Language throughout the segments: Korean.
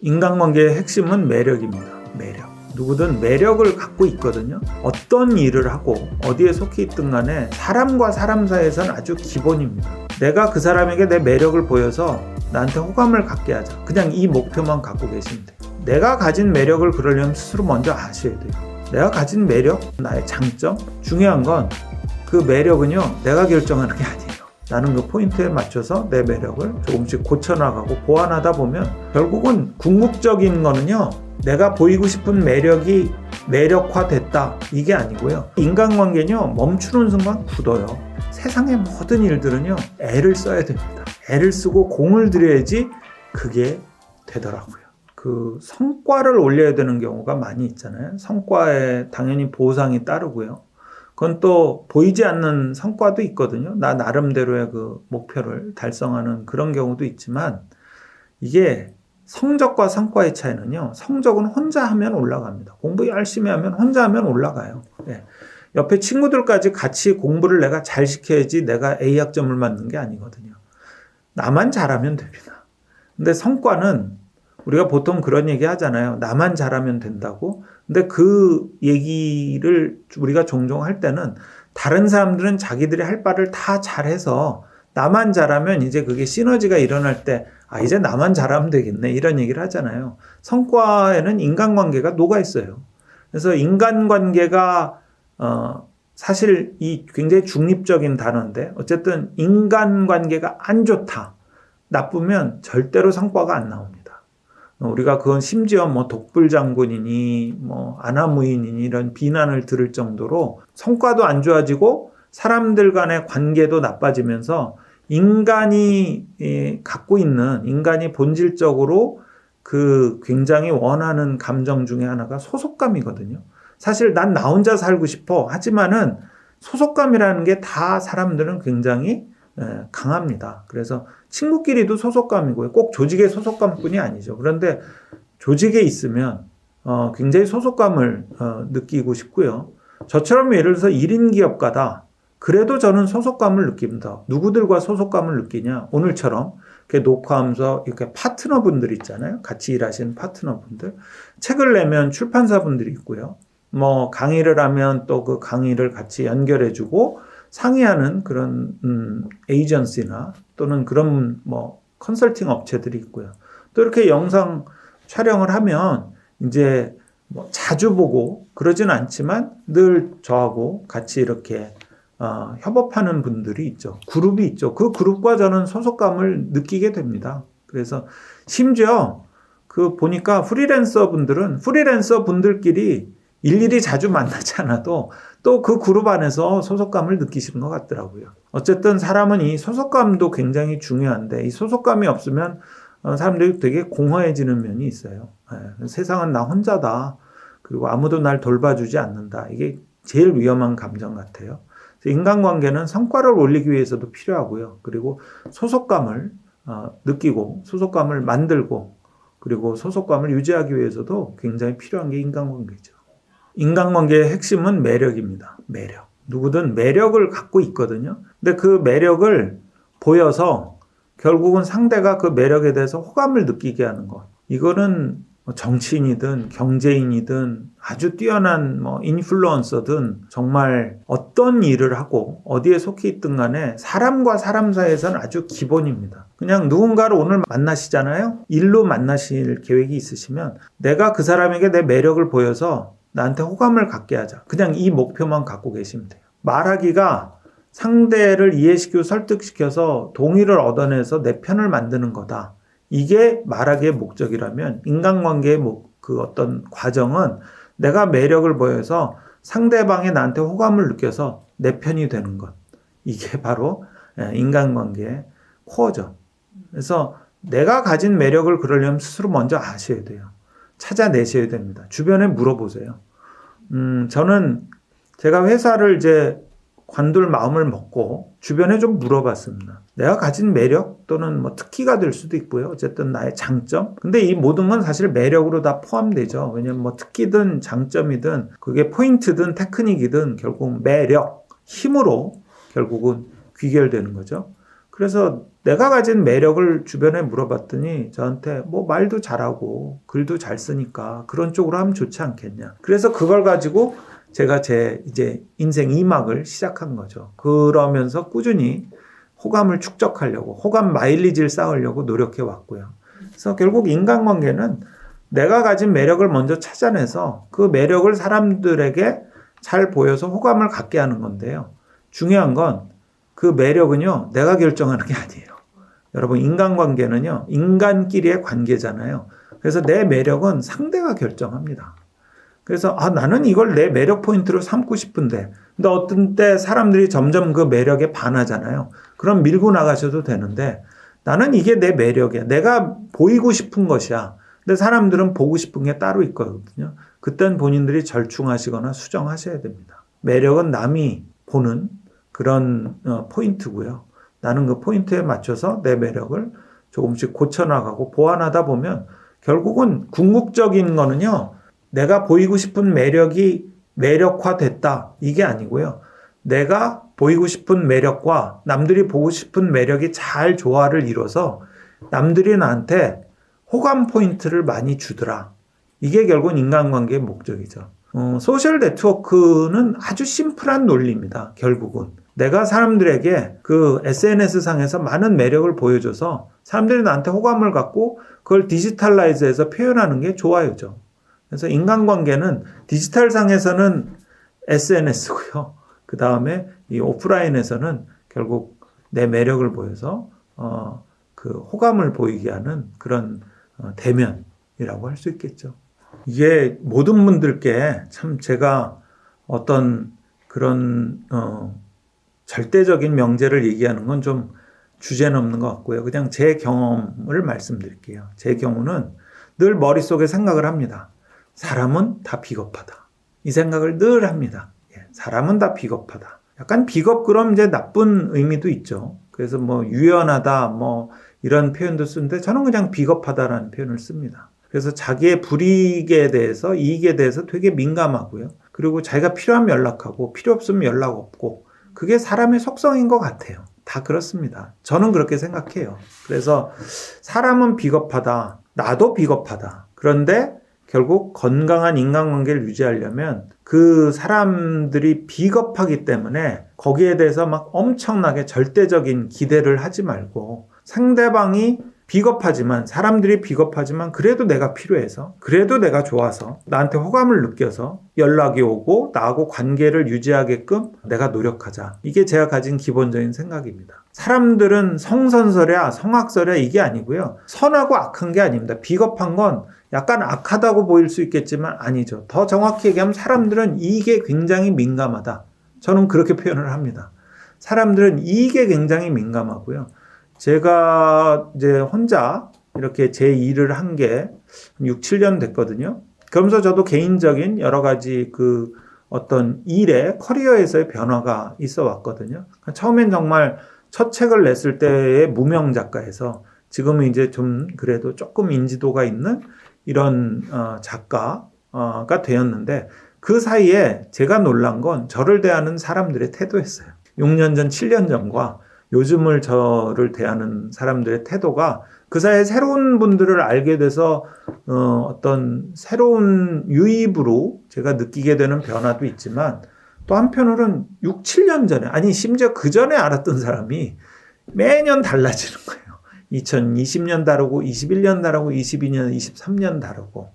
인간관계의 핵심은 매력입니다. 매력. 누구든 매력을 갖고 있거든요. 어떤 일을 하고 어디에 속해 있든 간에 사람과 사람 사이에서는 아주 기본입니다. 내가 그 사람에게 내 매력을 보여서 나한테 호감을 갖게 하자. 그냥 이 목표만 갖고 계시면 돼요. 내가 가진 매력을 그러려면 스스로 먼저 아셔야 돼요. 내가 가진 매력, 나의 장점. 중요한 건 그 매력은요, 내가 결정하는 게 아니에요. 나는 그 포인트에 맞춰서 내 매력을 조금씩 고쳐나가고 보완하다 보면 결국은 궁극적인 거는요, 내가 보이고 싶은 매력이 매력화됐다, 이게 아니고요. 인간관계는요, 멈추는 순간 굳어요. 세상의 모든 일들은요, 애를 써야 됩니다. 애를 쓰고 공을 들여야지 그게 되더라고요. 그 성과를 올려야 되는 경우가 많이 있잖아요. 성과에 당연히 보상이 따르고요. 그건 또 보이지 않는 성과도 있거든요. 나 나름대로의 그 목표를 달성하는 그런 경우도 있지만, 이게 성적과 성과의 차이는요, 성적은 혼자 하면 올라갑니다. 공부 열심히 하면 혼자 하면 올라가요. 네. 옆에 친구들까지 같이 공부를 내가 잘 시켜야지 내가 A 학점을 맞는 게 아니거든요. 나만 잘하면 됩니다. 근데 성과는 우리가 보통 그런 얘기 하잖아요. 나만 잘하면 된다고. 근데 그 얘기를 우리가 종종 할 때는 다른 사람들은 자기들이 할 바를 다 잘해서 나만 잘하면 이제 그게 시너지가 일어날 때 이제 나만 잘하면 되겠네, 이런 얘기를 하잖아요. 성과에는 인간관계가 녹아 있어요. 그래서 인간관계가 사실 이 굉장히 중립적인 단어인데, 어쨌든 인간관계가 안 좋다, 나쁘면 절대로 성과가 안 나옵니다. 우리가 그건 심지어 뭐 독불장군이니 뭐 아나무인이니 이런 비난을 들을 정도로 성과도 안 좋아지고 사람들 간의 관계도 나빠지면서 인간이 갖고 있는, 인간이 본질적으로 그 굉장히 원하는 감정 중에 하나가 소속감이거든요. 사실 난 나 혼자 살고 싶어 하지만은 소속감이라는 게 다 사람들은 굉장히 강합니다. 그래서 친구끼리도 소속감이고요. 꼭 조직의 소속감뿐이 아니죠. 그런데 조직에 있으면 굉장히 소속감을 느끼고 싶고요. 저처럼 예를 들어서 1인 기업가다. 그래도 저는 소속감을 느낍니다. 누구들과 소속감을 느끼냐? 오늘처럼 이렇게 녹화하면서 이렇게 파트너분들 있잖아요. 같이 일하시는 파트너분들. 책을 내면 출판사분들이 있고요. 뭐 강의를 하면 또 그 강의를 같이 연결해주고 상의하는 그런 에이전시나 또는 그런 뭐 컨설팅 업체들이 있고요. 또 이렇게 영상 촬영을 하면 이제 뭐 자주 보고 그러진 않지만 늘 저하고 같이 이렇게 협업하는 분들이 있죠. 그룹이 있죠. 그 그룹과 저는 소속감을 느끼게 됩니다. 그래서 심지어 그 보니까 프리랜서 분들끼리 일일이 자주 만나지 않아도 또 그 그룹 안에서 소속감을 느끼시는 것 같더라고요. 어쨌든 사람은 이 소속감도 굉장히 중요한데, 이 소속감이 없으면 사람들이 되게 공허해지는 면이 있어요. 세상은 나 혼자다. 그리고 아무도 날 돌봐주지 않는다. 이게 제일 위험한 감정 같아요. 인간관계는 성과를 올리기 위해서도 필요하고요. 그리고 소속감을 느끼고 소속감을 만들고 그리고 소속감을 유지하기 위해서도 굉장히 필요한 게 인간관계죠. 인간관계의 핵심은 매력입니다. 매력. 누구든 매력을 갖고 있거든요. 근데 그 매력을 보여서 결국은 상대가 그 매력에 대해서 호감을 느끼게 하는 것. 이거는 정치인이든 경제인이든 아주 뛰어난 뭐 인플루언서든 정말 어떤 일을 하고 어디에 속해 있든 간에 사람과 사람 사이에서는 아주 기본입니다. 그냥 누군가를 오늘 만나시잖아요. 일로 만나실 계획이 있으시면 내가 그 사람에게 내 매력을 보여서 나한테 호감을 갖게 하자. 그냥 이 목표만 갖고 계시면 돼요. 말하기가 상대를 이해시키고 설득시켜서 동의를 얻어내서 내 편을 만드는 거다. 이게 말하기의 목적이라면 인간관계의 그 어떤 과정은 내가 매력을 보여서 상대방이 나한테 호감을 느껴서 내 편이 되는 것. 이게 바로 인간관계의 코어죠. 그래서 내가 가진 매력을 그러려면 스스로 먼저 아셔야 돼요. 찾아내셔야 됩니다. 주변에 물어보세요. 저는 제가 회사를 이제 관둘 마음을 먹고 주변에 좀 물어봤습니다. 내가 가진 매력 또는 뭐 특기가 될 수도 있고요. 어쨌든 나의 장점. 근데 이 모든 건 사실 매력으로 다 포함되죠. 왜냐면 뭐 특기든 장점이든 그게 포인트든 테크닉이든 결국 매력, 힘으로 결국은 귀결되는 거죠. 그래서 내가 가진 매력을 주변에 물어봤더니 저한테 뭐 말도 잘하고 글도 잘 쓰니까 그런 쪽으로 하면 좋지 않겠냐. 그래서 그걸 가지고 제가 제 이제 인생 2막을 시작한 거죠. 그러면서 꾸준히 호감을 축적하려고, 호감 마일리지를 쌓으려고 노력해 왔고요. 그래서 결국 인간관계는 내가 가진 매력을 먼저 찾아내서 그 매력을 사람들에게 잘 보여서 호감을 갖게 하는 건데요. 중요한 건 그 매력은요, 내가 결정하는 게 아니에요. 여러분, 인간관계는요, 인간끼리의 관계잖아요. 그래서 내 매력은 상대가 결정합니다. 그래서 나는 이걸 내 매력 포인트로 삼고 싶은데, 근데 어떤 때 사람들이 점점 그 매력에 반하잖아요. 그럼 밀고 나가셔도 되는데, 나는 이게 내 매력이야. 내가 보이고 싶은 것이야. 근데 사람들은 보고 싶은 게 따로 있거든요. 그땐 본인들이 절충하시거나 수정하셔야 됩니다. 매력은 남이 보는 그런 포인트고요. 나는 그 포인트에 맞춰서 내 매력을 조금씩 고쳐나가고 보완하다 보면 결국은 궁극적인 거는요. 내가 보이고 싶은 매력이 매력화됐다. 이게 아니고요. 내가 보이고 싶은 매력과 남들이 보고 싶은 매력이 잘 조화를 이뤄서 남들이 나한테 호감 포인트를 많이 주더라. 이게 결국은 인간관계의 목적이죠. 소셜 네트워크는 아주 심플한 논리입니다. 결국은. 내가 사람들에게 그 SNS상에서 많은 매력을 보여줘서 사람들이 나한테 호감을 갖고 그걸 디지털라이즈해서 표현하는 게 좋아요죠. 그래서 인간관계는 디지털상에서는 SNS고요. 그 다음에 이 오프라인에서는 결국 내 매력을 보여서 그 호감을 보이게 하는 그런 대면이라고 할 수 있겠죠. 이게 모든 분들께 참 제가 어떤 그런 절대적인 명제를 얘기하는 건 좀 주제는 없는 것 같고요. 그냥 제 경험을 말씀드릴게요. 제 경우는 늘 머릿속에 생각을 합니다. 사람은 다 비겁하다. 이 생각을 늘 합니다. 사람은 다 비겁하다. 약간 비겁 그럼 이제 나쁜 의미도 있죠. 그래서 뭐 유연하다 뭐 이런 표현도 쓰는데 저는 그냥 비겁하다라는 표현을 씁니다. 그래서 자기의 불이익에 대해서 이익에 대해서 되게 민감하고요. 그리고 자기가 필요하면 연락하고 필요 없으면 연락 없고 그게 사람의 속성인 것 같아요. 다 그렇습니다. 저는 그렇게 생각해요. 그래서 사람은 비겁하다. 나도 비겁하다. 그런데 결국 건강한 인간관계를 유지하려면 그 사람들이 비겁하기 때문에 거기에 대해서 막 엄청나게 절대적인 기대를 하지 말고 상대방이 비겁하지만 사람들이 비겁하지만 그래도 내가 필요해서 그래도 내가 좋아서 나한테 호감을 느껴서 연락이 오고 나하고 관계를 유지하게끔 내가 노력하자. 이게 제가 가진 기본적인 생각입니다. 사람들은 성선설이야 성악설이야 이게 아니고요. 선하고 악한 게 아닙니다. 비겁한 건 약간 악하다고 보일 수 있겠지만 아니죠. 더 정확히 얘기하면 사람들은 이익에 굉장히 민감하다. 저는 그렇게 표현을 합니다. 사람들은 이익에 굉장히 민감하고요. 제가 이제 혼자 이렇게 제 일을 한 게 6, 7년 됐거든요. 그러면서 저도 개인적인 여러 가지 그 어떤 일에 커리어에서의 변화가 있어 왔거든요. 처음엔 정말 첫 책을 냈을 때의 무명 작가에서 지금은 이제 좀 그래도 조금 인지도가 있는 이런 작가가 되었는데 그 사이에 제가 놀란 건 저를 대하는 사람들의 태도였어요. 6년 전, 7년 전과 요즘을 저를 대하는 사람들의 태도가 그 사이에 새로운 분들을 알게 돼서 어떤 새로운 유입으로 제가 느끼게 되는 변화도 있지만 또 한편으로는 6, 7년 전에 아니 심지어 그 전에 알았던 사람이 매년 달라지는 거예요. 2020년 다르고 21년 다르고 22년, 23년 다르고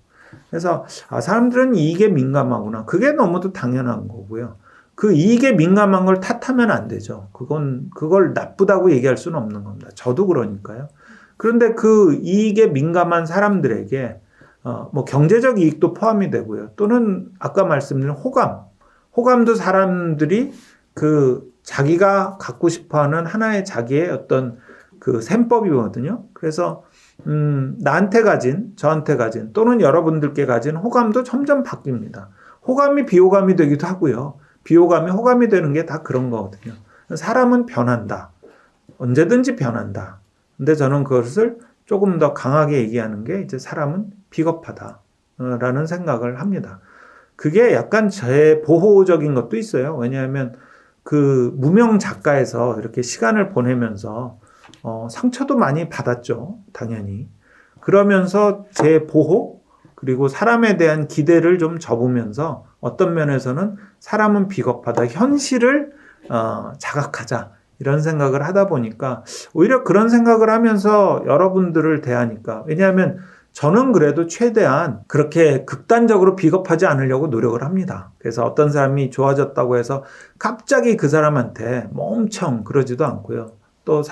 그래서 사람들은 이익에 민감하구나. 그게 너무도 당연한 거고요. 그 이익에 민감한 걸 탓하면 안 되죠. 그걸 나쁘다고 얘기할 수는 없는 겁니다. 저도 그러니까요. 그런데 그 이익에 민감한 사람들에게 뭐 경제적 이익도 포함이 되고요. 또는 아까 말씀드린 호감도 사람들이 그 자기가 갖고 싶어하는 하나의 자기의 어떤 그 셈법이거든요. 그래서 나한테 가진, 저한테 가진 또는 여러분들께 가진 호감도 점점 바뀝니다. 호감이 비호감이 되기도 하고요. 비호감이 호감이 되는 게 다 그런 거거든요. 사람은 변한다. 언제든지 변한다. 근데 저는 그것을 조금 더 강하게 얘기하는 게 이제 사람은 비겁하다라는 생각을 합니다. 그게 약간 제 보호적인 것도 있어요. 왜냐하면 그 무명 작가에서 이렇게 시간을 보내면서 상처도 많이 받았죠. 당연히. 그러면서 제 보호 그리고 사람에 대한 기대를 좀 접으면서 어떤 면에서는 사람은 비겁하다. 현실을 자각하자. 이런 생각을 하다 보니까 오히려 그런 생각을 하면서 여러분들을 대하니까 왜냐하면 저는 그래도 최대한 그렇게 극단적으로 비겁하지 않으려고 노력을 합니다. 그래서 어떤 사람이 좋아졌다고 해서 갑자기 그 사람한테 뭐 엄청 그러지도 않고요. 또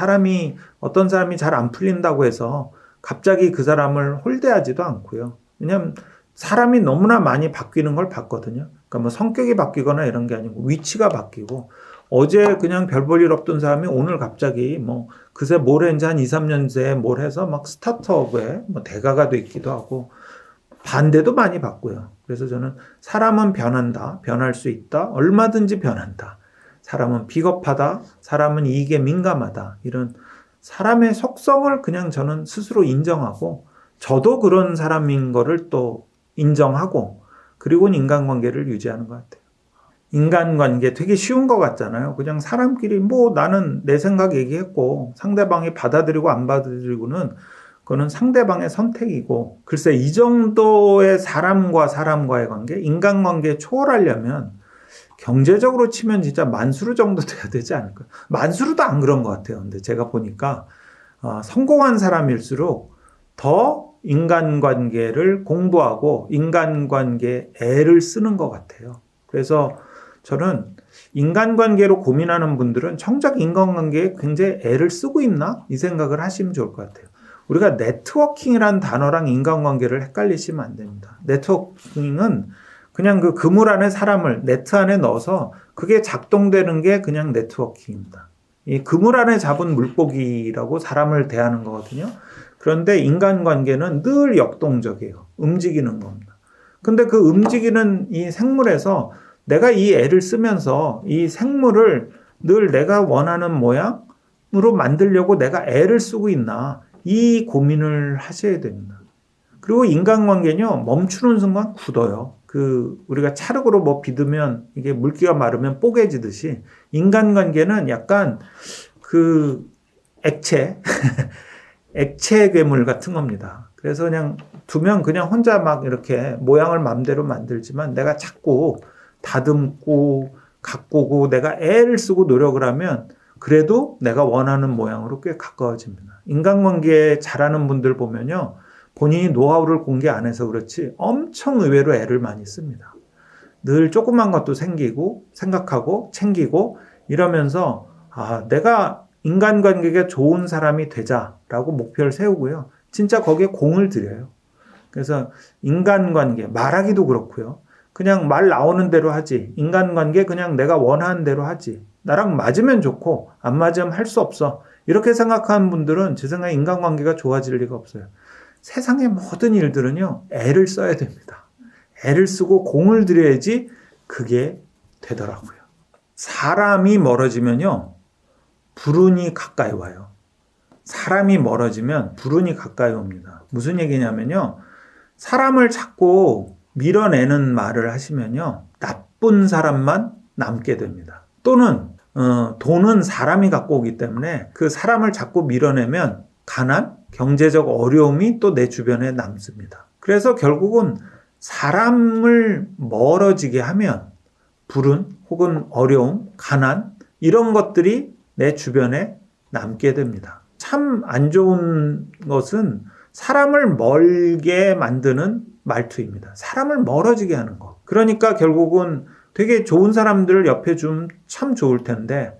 어떤 사람이 잘 안 풀린다고 해서 갑자기 그 사람을 홀대하지도 않고요. 왜냐하면 사람이 너무나 많이 바뀌는 걸 봤거든요. 그러니까 뭐 성격이 바뀌거나 이런 게 아니고 위치가 바뀌고 어제 그냥 별 볼 일 없던 사람이 오늘 갑자기 뭐 그새 뭘 했는지 한 2, 3년 새에 뭘 해서 막 스타트업에 뭐 대가가 됐기도 하고 반대도 많이 봤고요. 그래서 저는 사람은 변한다. 변할 수 있다. 얼마든지 변한다. 사람은 비겁하다. 사람은 이익에 민감하다. 이런 사람의 속성을 그냥 저는 스스로 인정하고 저도 그런 사람인 거를 또 인정하고 그리고는 인간관계를 유지하는 것 같아요. 인간관계 되게 쉬운 것 같잖아요. 그냥 사람끼리 뭐 나는 내 생각 얘기했고 상대방이 받아들이고 안 받아들이고는 그거는 상대방의 선택이고 글쎄 이 정도의 사람과의 관계, 인간관계 초월하려면 경제적으로 치면 진짜 만수르 정도 돼야 되지 않을까요? 만수르도 안 그런 것 같아요. 근데 제가 보니까 성공한 사람일수록 더 인간관계를 공부하고 인간관계에 애를 쓰는 것 같아요. 그래서 저는 인간관계로 고민하는 분들은 정작 인간관계에 굉장히 애를 쓰고 있나? 이 생각을 하시면 좋을 것 같아요. 우리가 네트워킹이라는 단어랑 인간관계를 헷갈리시면 안 됩니다. 네트워킹은 그냥 그 그물 안에 사람을 네트 안에 넣어서 그게 작동되는 게 그냥 네트워킹입니다. 이 그물 안에 잡은 물고기라고 사람을 대하는 거거든요. 그런데 인간관계는 늘 역동적이에요. 움직이는 겁니다. 근데 그 움직이는 이 생물에서 내가 이 애를 쓰면서 이 생물을 늘 내가 원하는 모양으로 만들려고 내가 애를 쓰고 있나 이 고민을 하셔야 됩니다. 그리고 인간관계는요 멈추는 순간 굳어요. 우리가 찰흙으로 뭐 빚으면 이게 물기가 마르면 뽀개지듯이 인간관계는 약간 액체 액체 괴물 같은 겁니다. 그래서 그냥 두면 그냥 혼자 막 이렇게 모양을 마음대로 만들지만 내가 자꾸 다듬고 가꾸고 내가 애를 쓰고 노력을 하면 그래도 내가 원하는 모양으로 꽤 가까워집니다. 인간관계 잘하는 분들 보면요. 본인이 노하우를 공개 안 해서 그렇지 엄청 의외로 애를 많이 씁니다. 늘 조그만 것도 생각하고 챙기고 이러면서 내가 인간관계가 좋은 사람이 되자라고 목표를 세우고요. 진짜 거기에 공을 들여요. 그래서 인간관계 말하기도 그렇고요. 그냥 말 나오는 대로 하지. 인간관계 그냥 내가 원하는 대로 하지. 나랑 맞으면 좋고 안 맞으면 할 수 없어. 이렇게 생각하는 분들은 제 생각에 인간관계가 좋아질 리가 없어요. 세상의 모든 일들은요. 애를 써야 됩니다. 애를 쓰고 공을 들여야지 그게 되더라고요. 사람이 멀어지면요. 불운이 가까이 와요. 사람이 멀어지면 불운이 가까이 옵니다. 무슨 얘기냐면요. 사람을 자꾸 밀어내는 말을 하시면요. 나쁜 사람만 남게 됩니다. 또는 돈은 사람이 갖고 오기 때문에 그 사람을 자꾸 밀어내면 가난, 경제적 어려움이 또 내 주변에 남습니다. 그래서 결국은 사람을 멀어지게 하면 불운 혹은 어려움, 가난 이런 것들이 내 주변에 남게 됩니다. 참 안 좋은 것은 사람을 멀게 만드는 말투입니다. 사람을 멀어지게 하는 거. 그러니까 결국은 되게 좋은 사람들을 옆에 주면 참 좋을 텐데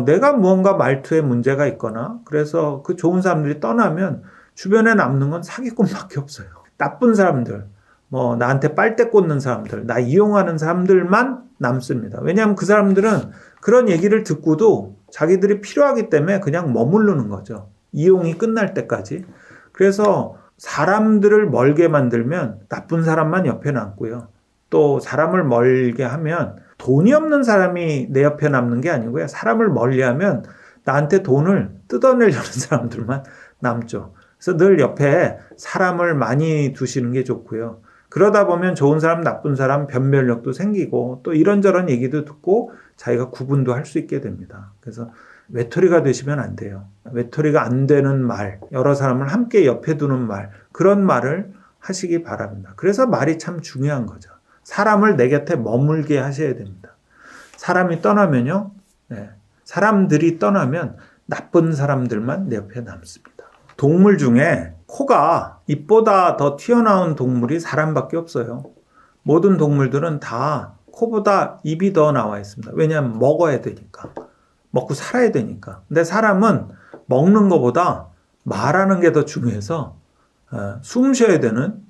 내가 무언가 말투에 문제가 있거나 그래서 그 좋은 사람들이 떠나면 주변에 남는 건 사기꾼밖에 없어요. 나쁜 사람들, 뭐 나한테 빨대 꽂는 사람들, 나 이용하는 사람들만 남습니다. 왜냐하면 그 사람들은 그런 얘기를 듣고도 자기들이 필요하기 때문에 그냥 머무르는 거죠. 이용이 끝날 때까지. 그래서 사람들을 멀게 만들면 나쁜 사람만 옆에 남고요. 또 사람을 멀게 하면 돈이 없는 사람이 내 옆에 남는 게 아니고요. 사람을 멀리하면 나한테 돈을 뜯어내려는 사람들만 남죠. 그래서 늘 옆에 사람을 많이 두시는 게 좋고요. 그러다 보면 좋은 사람, 나쁜 사람 변별력도 생기고 또 이런저런 얘기도 듣고 자기가 구분도 할 수 있게 됩니다. 그래서 외톨이가 되시면 안 돼요. 외톨이가 안 되는 말, 여러 사람을 함께 옆에 두는 말, 그런 말을 하시기 바랍니다. 그래서 말이 참 중요한 거죠. 사람을 내 곁에 머물게 하셔야 됩니다. 사람이 떠나면요, 사람들이 떠나면 나쁜 사람들만 내 옆에 남습니다. 동물 중에 코가 입보다 더 튀어나온 동물이 사람밖에 없어요. 모든 동물들은 다 코보다 입이 더 나와 있습니다. 왜냐하면 먹어야 되니까. 먹고 살아야 되니까. 근데 사람은 먹는 것보다 말하는 게 더 중요해서 숨 쉬어야 되는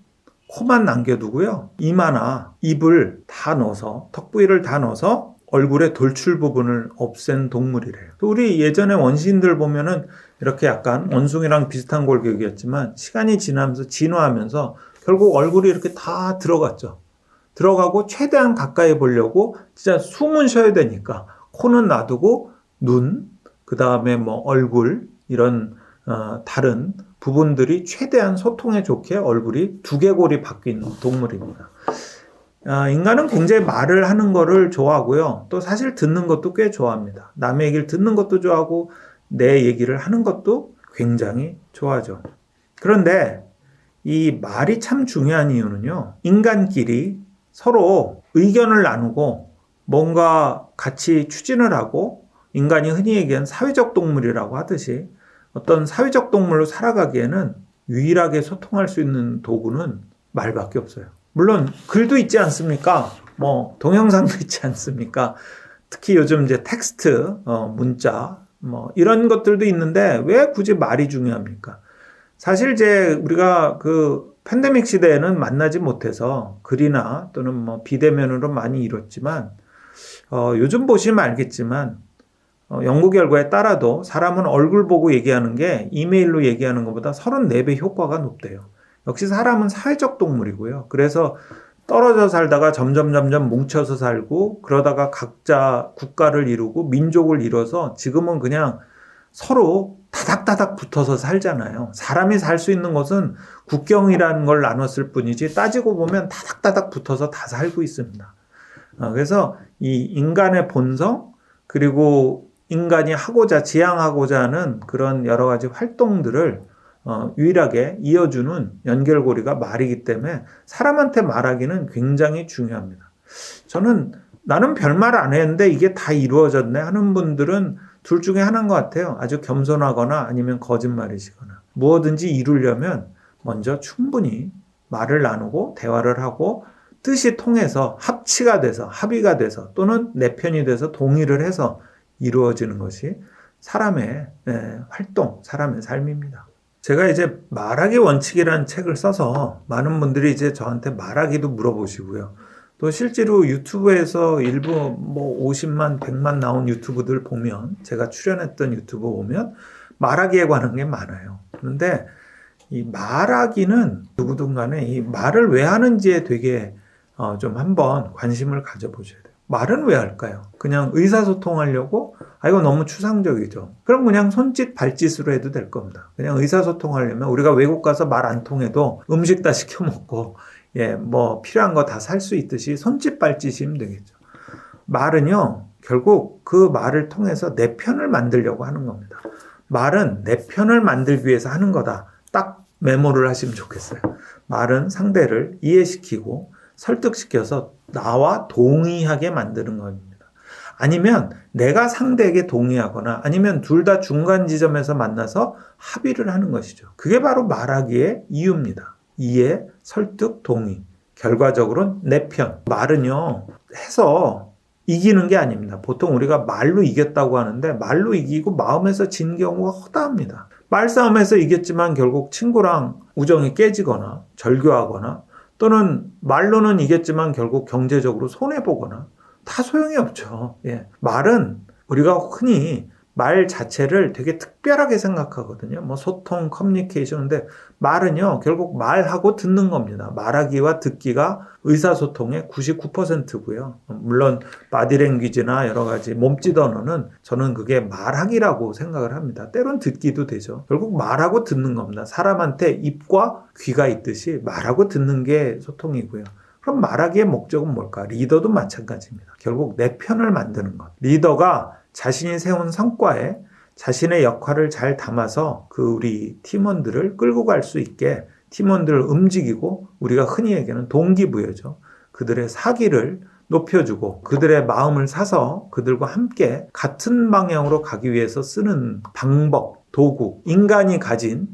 코만 남겨두고요. 이마나 입을 다 넣어서, 턱 부위를 다 넣어서 얼굴의 돌출 부분을 없앤 동물이래요. 우리 예전에 원시인들 보면은 이렇게 약간 원숭이랑 비슷한 골격이었지만 시간이 지나면서 진화하면서 결국 얼굴이 이렇게 다 들어갔죠. 들어가고 최대한 가까이 보려고 진짜 숨은 쉬어야 되니까 코는 놔두고 눈, 그 다음에 뭐 얼굴 이런 다른 부분들이 최대한 소통에 좋게 얼굴이 두개골이 바뀐 동물입니다. 인간은 굉장히 말을 하는 거를 좋아하고요. 또 사실 듣는 것도 꽤 좋아합니다. 남의 얘기를 듣는 것도 좋아하고 내 얘기를 하는 것도 굉장히 좋아하죠. 그런데 이 말이 참 중요한 이유는요. 인간끼리 서로 의견을 나누고 뭔가 같이 추진을 하고 인간이 흔히 얘기하는 사회적 동물이라고 하듯이 어떤 사회적 동물로 살아가기에는 유일하게 소통할 수 있는 도구는 말밖에 없어요. 물론 글도 있지 않습니까? 뭐 동영상도 있지 않습니까? 특히 요즘 이제 텍스트, 문자 뭐 이런 것들도 있는데 왜 굳이 말이 중요합니까? 사실 이제 우리가 그 팬데믹 시대에는 만나지 못해서 글이나 또는 뭐 비대면으로 많이 이뤘지만 요즘 보시면 알겠지만 연구 결과에 따라도 사람은 얼굴 보고 얘기하는 게 이메일로 얘기하는 것보다 34배 효과가 높대요. 역시 사람은 사회적 동물이고요. 그래서 떨어져 살다가 점점 뭉쳐서 살고 그러다가 각자 국가를 이루고 민족을 이뤄서 지금은 그냥 서로 다닥다닥 붙어서 살잖아요. 사람이 살 수 있는 곳은 국경이라는 걸 나눴을 뿐이지 따지고 보면 다닥다닥 붙어서 다 살고 있습니다. 그래서 이 인간의 본성 그리고 인간이 하고자 지향하고자 하는 그런 여러 가지 활동들을 유일하게 이어주는 연결고리가 말이기 때문에 사람한테 말하기는 굉장히 중요합니다. 저는 나는 별말 안 했는데 이게 다 이루어졌네 하는 분들은 둘 중에 하나인 것 같아요. 아주 겸손하거나 아니면 거짓말이시거나. 무엇든지 이루려면 먼저 충분히 말을 나누고 대화를 하고 뜻이 통해서 합치가 돼서 합의가 돼서 또는 내 편이 돼서 동의를 해서 이루어지는 것이 사람의 활동, 사람의 삶입니다. 제가 이제 말하기 원칙이라는 책을 써서 많은 분들이 이제 저한테 말하기도 물어보시고요. 또 실제로 유튜브에서 일부 뭐 50만, 100만 나온 유튜브들 보면 제가 출연했던 유튜브 보면 말하기에 관한 게 많아요. 그런데 이 말하기는 누구든 간에 이 말을 왜 하는지에 되게 좀 한번 관심을 가져보셔야 돼요. 말은 왜 할까요? 그냥 의사소통하려고? 이거 너무 추상적이죠. 그럼 그냥 손짓 발짓으로 해도 될 겁니다. 그냥 의사소통하려면 우리가 외국 가서 말 안 통해도 음식 다 시켜 먹고 뭐 필요한 거 다 살 수 있듯이 손짓 발짓이면 되겠죠. 말은요, 결국 그 말을 통해서 내 편을 만들려고 하는 겁니다. 말은 내 편을 만들기 위해서 하는 거다. 딱 메모를 하시면 좋겠어요. 말은 상대를 이해시키고 설득시켜서 나와 동의하게 만드는 겁니다. 아니면 내가 상대에게 동의하거나 아니면 둘 다 중간 지점에서 만나서 합의를 하는 것이죠. 그게 바로 말하기의 이유입니다. 이해, 설득, 동의. 결과적으로는 내 편. 말은요, 해서 이기는 게 아닙니다. 보통 우리가 말로 이겼다고 하는데 말로 이기고 마음에서 진 경우가 허다합니다. 말싸움에서 이겼지만 결국 친구랑 우정이 깨지거나 절교하거나 또는 말로는 이겼지만 결국 경제적으로 손해보거나 다 소용이 없죠. 말은 우리가 흔히 말 자체를 되게 특별하게 생각하거든요. 뭐 소통, 커뮤니케이션인데 말은요, 결국 말하고 듣는 겁니다. 말하기와 듣기가 의사소통의 99%고요. 물론 바디랭귀지나 여러 가지 몸짓 언어는 저는 그게 말하기라고 생각을 합니다. 때론 듣기도 되죠. 결국 말하고 듣는 겁니다. 사람한테 입과 귀가 있듯이 말하고 듣는 게 소통이고요. 그럼 말하기의 목적은 뭘까? 리더도 마찬가지입니다. 결국 내 편을 만드는 것. 리더가 자신이 세운 성과에 자신의 역할을 잘 담아서 우리 팀원들을 끌고 갈 수 있게 팀원들을 움직이고, 우리가 흔히 얘기하는 동기부여죠. 그들의 사기를 높여주고 그들의 마음을 사서 그들과 함께 같은 방향으로 가기 위해서 쓰는 방법, 도구, 인간이 가진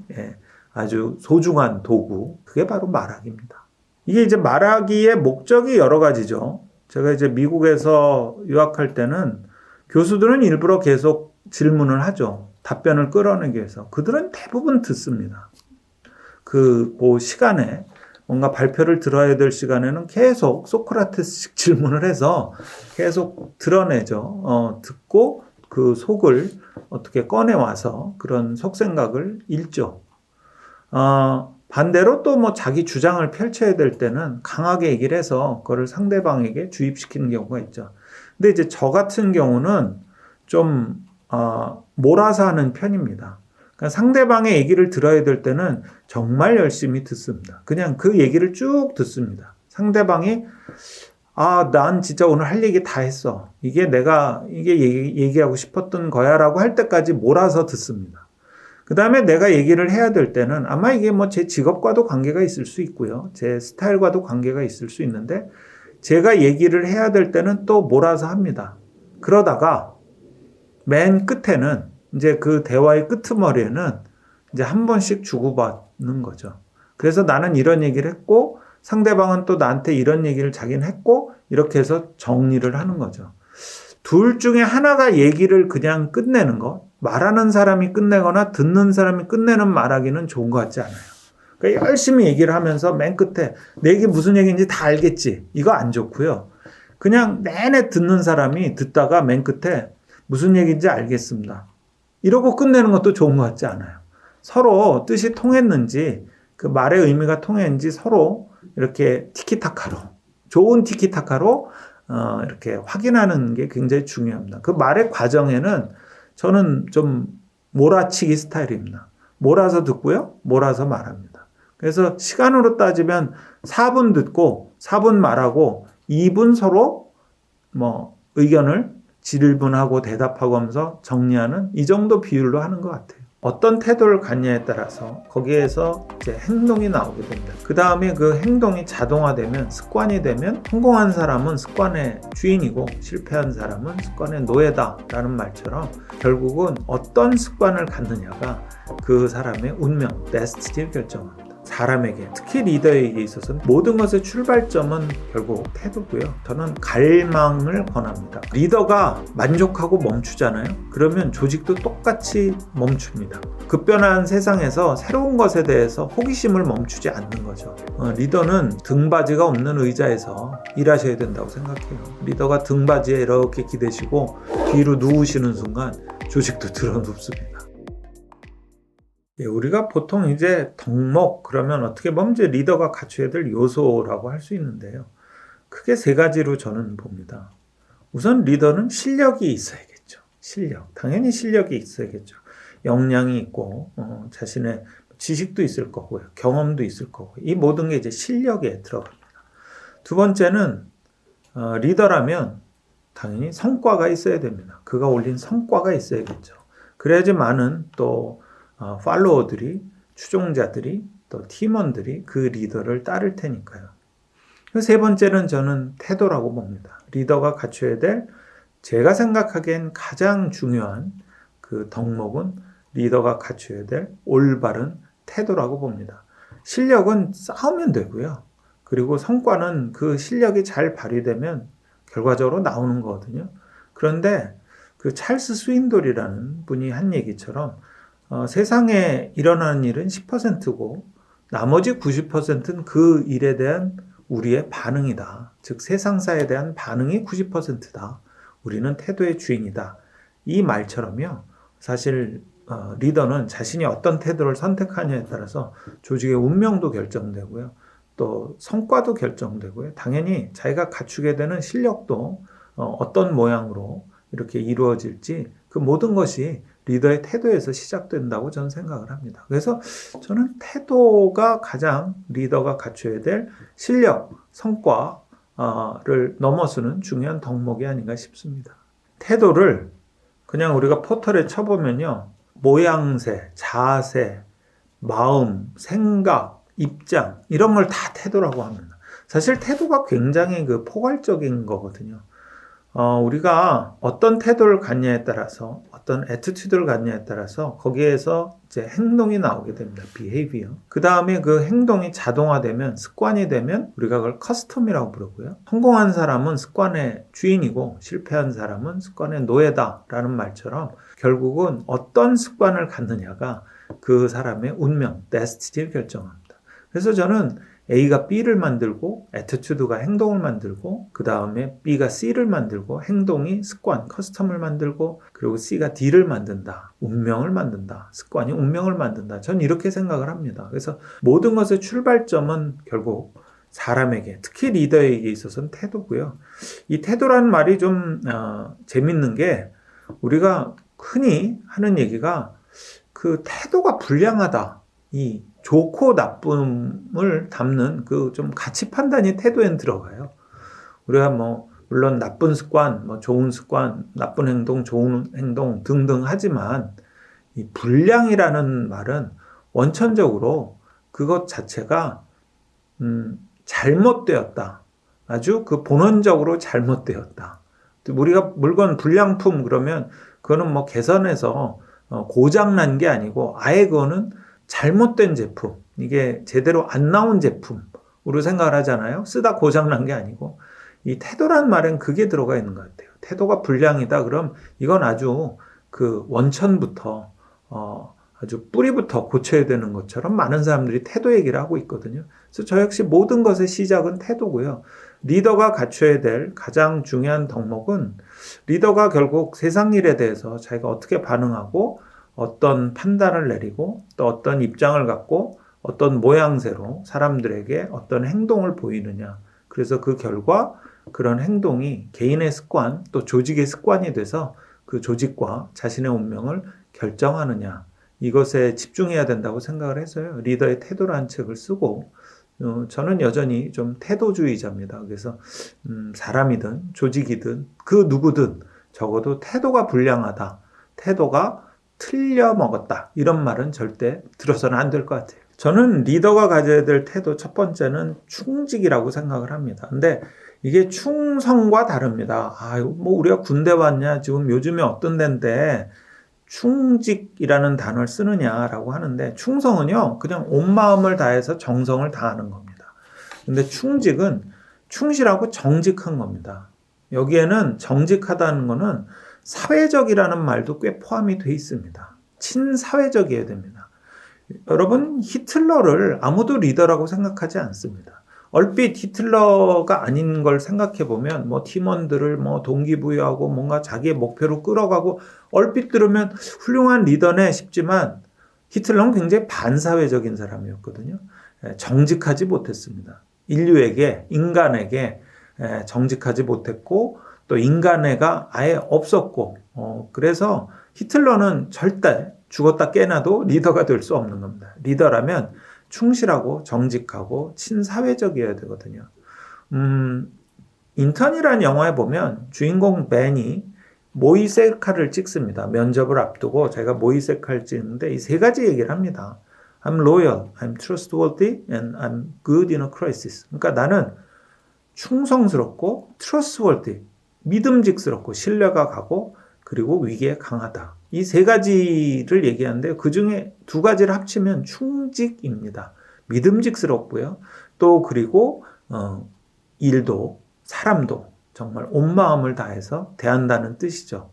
아주 소중한 도구, 그게 바로 말하기입니다. 이게 이제 말하기의 목적이 여러 가지죠. 제가 이제 미국에서 유학할 때는 교수들은 일부러 계속 질문을 하죠. 답변을 끌어내기 위해서. 그들은 대부분 듣습니다. 그 시간에 뭔가 발표를 들어야 될 시간에는 계속 소크라테스식 질문을 해서 계속 드러내죠. 듣고 그 속을 어떻게 꺼내와서 그런 속생각을 읽죠. 반대로 또 자기 주장을 펼쳐야 될 때는 강하게 얘기를 해서 그거를 상대방에게 주입시키는 경우가 있죠. 근데 이제 저 같은 경우는 좀 몰아서 하는 편입니다. 그러니까 상대방의 얘기를 들어야 될 때는 정말 열심히 듣습니다. 그냥 그 얘기를 쭉 듣습니다. 상대방이 난 진짜 오늘 할 얘기 다 했어. 이게 내가 얘기하고 싶었던 거야 라고 할 때까지 몰아서 듣습니다. 그 다음에 내가 얘기를 해야 될 때는 아마 이게 제 직업과도 관계가 있을 수 있고요. 제 스타일과도 관계가 있을 수 있는데 제가 얘기를 해야 될 때는 또 몰아서 합니다. 그러다가 맨 끝에는 이제 그 대화의 끄트머리에는 이제 한 번씩 주고받는 거죠. 그래서 나는 이런 얘기를 했고 상대방은 또 나한테 이런 얘기를 자기는 했고 이렇게 해서 정리를 하는 거죠. 둘 중에 하나가 얘기를 그냥 끝내는 것, 말하는 사람이 끝내거나 듣는 사람이 끝내는 말하기는 좋은 것 같지 않아요. 그러니까 열심히 얘기를 하면서 맨 끝에 내 얘기 무슨 얘기인지 다 알겠지. 이거 안 좋고요. 그냥 내내 듣는 사람이 듣다가 맨 끝에 무슨 얘기인지 알겠습니다. 이러고 끝내는 것도 좋은 것 같지 않아요. 서로 뜻이 통했는지 그 말의 의미가 통했는지 서로 이렇게 티키타카로, 좋은 티키타카로 이렇게 확인하는 게 굉장히 중요합니다. 그 말의 과정에는 저는 좀 몰아치기 스타일입니다. 몰아서 듣고요. 몰아서 말합니다. 그래서 시간으로 따지면 4분 듣고 4분 말하고 2분 서로 의견을 질문하고 대답하고 하면서 정리하는 이 정도 비율로 하는 것 같아요. 어떤 태도를 갖냐에 따라서 거기에서 이제 행동이 나오게 됩니다. 그 다음에 그 행동이 자동화되면, 습관이 되면 성공한 사람은 습관의 주인이고 실패한 사람은 습관의 노예다라는 말처럼 결국은 어떤 습관을 갖느냐가 그 사람의 운명, 데스티니를 결정합니다. 사람에게, 특히 리더에게 있어서는 모든 것의 출발점은 결국 태도고요. 저는 갈망을 권합니다. 리더가 만족하고 멈추잖아요. 그러면 조직도 똑같이 멈춥니다. 급변한 세상에서 새로운 것에 대해서 호기심을 멈추지 않는 거죠. 리더는 등받이가 없는 의자에서 일하셔야 된다고 생각해요. 리더가 등받이에 이렇게 기대시고 뒤로 누우시는 순간 조직도 들어눕습니다. 우리가 보통 이제 덕목, 그러면 어떻게 보면 이제 리더가 갖춰야 될 요소라고 할 수 있는데요. 크게 3가지로 저는 봅니다. 우선 리더는 실력이 있어야겠죠. 실력. 당연히 실력이 있어야겠죠. 역량이 있고, 자신의 지식도 있을 거고요. 경험도 있을 거고. 이 모든 게 이제 실력에 들어갑니다. 두 번째는, 리더라면 당연히 성과가 있어야 됩니다. 그가 올린 성과가 있어야겠죠. 그래야지 많은 또 팔로워들이, 추종자들이, 또 팀원들이 그 리더를 따를 테니까요. 세 번째는 저는 태도라고 봅니다. 리더가 갖춰야 될, 제가 생각하기엔 가장 중요한 그 덕목은 리더가 갖춰야 될 올바른 태도라고 봅니다. 실력은 쌓으면 되고요. 그리고 성과는 그 실력이 잘 발휘되면 결과적으로 나오는 거거든요. 그런데 그 찰스 스윈돌이라는 분이 한 얘기처럼 세상에 일어나는 일은 10%고 나머지 90%는 그 일에 대한 우리의 반응이다. 즉 세상사에 대한 반응이 90%다. 우리는 태도의 주인이다. 이 말처럼요. 사실 리더는 자신이 어떤 태도를 선택하냐에 따라서 조직의 운명도 결정되고요. 또 성과도 결정되고요. 당연히 자기가 갖추게 되는 실력도 어떤 모양으로 이렇게 이루어질지 그 모든 것이 리더의 태도에서 시작된다고 저는 생각을 합니다. 그래서 저는 태도가 가장 리더가 갖춰야 될 실력, 성과를 넘어서는 중요한 덕목이 아닌가 싶습니다. 태도를 그냥 우리가 포털에 쳐보면요. 모양새, 자세, 마음, 생각, 입장 이런 걸 다 태도라고 합니다. 사실 태도가 굉장히 포괄적인 거거든요. 우리가 어떤 태도를 갖냐에 따라서 어떤 애티튜드를 갖냐에 따라서 거기에서 이제 행동이 나오게 됩니다. behavior. 그 다음에 그 행동이 자동화되면 습관이 되면 우리가 그걸 커스텀이라고 부르고요. 성공한 사람은 습관의 주인이고 실패한 사람은 습관의 노예다라는 말처럼 결국은 어떤 습관을 갖느냐가 그 사람의 운명, destiny를 결정합니다. 그래서 저는 A가 B를 만들고 애티튜드가 행동을 만들고 그 다음에 B가 C를 만들고 행동이 습관, 커스텀을 만들고 그리고 C가 D를 만든다. 운명을 만든다. 습관이 운명을 만든다. 전 이렇게 생각을 합니다. 그래서 모든 것의 출발점은 결국 사람에게 특히 리더에게 있어서는 태도고요. 이 태도라는 말이 좀 재밌는 게 우리가 흔히 하는 얘기가 그 태도가 불량하다. 이 좋고 나쁨을 담는 그 좀 가치 판단이 태도엔 들어가요. 우리가 물론 나쁜 습관, 좋은 습관, 나쁜 행동, 좋은 행동 등등 하지만 이 불량이라는 말은 원천적으로 그것 자체가 잘못되었다. 아주 본원적으로 잘못되었다. 우리가 물건 불량품 그러면 그거는 개선해서 고장난 게 아니고 아예 그거는 잘못된 제품, 이게 제대로 안 나온 제품으로 생각을 하잖아요. 쓰다 고장난 게 아니고 이 태도란 말엔 그게 들어가 있는 것 같아요. 태도가 불량이다 그럼 이건 아주 원천부터 아주 뿌리부터 고쳐야 되는 것처럼 많은 사람들이 태도 얘기를 하고 있거든요. 그래서 저 역시 모든 것의 시작은 태도고요. 리더가 갖춰야 될 가장 중요한 덕목은 리더가 결국 세상 일에 대해서 자기가 어떻게 반응하고 어떤 판단을 내리고 또 어떤 입장을 갖고 어떤 모양새로 사람들에게 어떤 행동을 보이느냐. 그래서 그 결과 그런 행동이 개인의 습관 또 조직의 습관이 돼서 그 조직과 자신의 운명을 결정하느냐. 이것에 집중해야 된다고 생각을 해서요. 리더의 태도라는 책을 쓰고 저는 여전히 좀 태도주의자입니다. 그래서 사람이든 조직이든 그 누구든 적어도 태도가 불량하다. 태도가 틀려 먹었다. 이런 말은 절대 들어서는 안 될 것 같아요. 저는 리더가 가져야 될 태도 첫 번째는 충직이라고 생각을 합니다. 근데 이게 충성과 다릅니다. 우리가 군대 왔냐? 지금 요즘에 어떤 데인데 충직이라는 단어를 쓰느냐라고 하는데 충성은요. 그냥 온 마음을 다해서 정성을 다하는 겁니다. 근데 충직은 충실하고 정직한 겁니다. 여기에는 정직하다는 거는 사회적이라는 말도 꽤 포함이 돼 있습니다. 친사회적이어야 됩니다. 여러분 히틀러를 아무도 리더라고 생각하지 않습니다. 얼핏 히틀러가 아닌 걸 생각해 보면 팀원들을 동기부여하고 뭔가 자기의 목표로 끌어가고 얼핏 들으면 훌륭한 리더네 싶지만 히틀러는 굉장히 반사회적인 사람이었거든요. 정직하지 못했습니다. 인간에게 정직하지 못했고 또 인간애가 아예 없었고 그래서 히틀러는 절대 죽었다 깨나도 리더가 될 수 없는 겁니다. 리더라면 충실하고 정직하고 친사회적이어야 되거든요. 인턴이라는 영화에 보면 주인공 벤이 모의셀카를 찍습니다. 면접을 앞두고 자기가 모의셀카를 찍는데 이 세 가지 얘기를 합니다. I'm loyal, I'm trustworthy, and I'm good in a crisis. 그러니까 나는 충성스럽고 trustworthy, 믿음직스럽고 신뢰가 가고 그리고 위기에 강하다. 이 세 가지를 얘기하는데 그중에 두 가지를 합치면 충직입니다. 믿음직스럽고요. 또 그리고 일도 사람도 정말 온 마음을 다해서 대한다는 뜻이죠.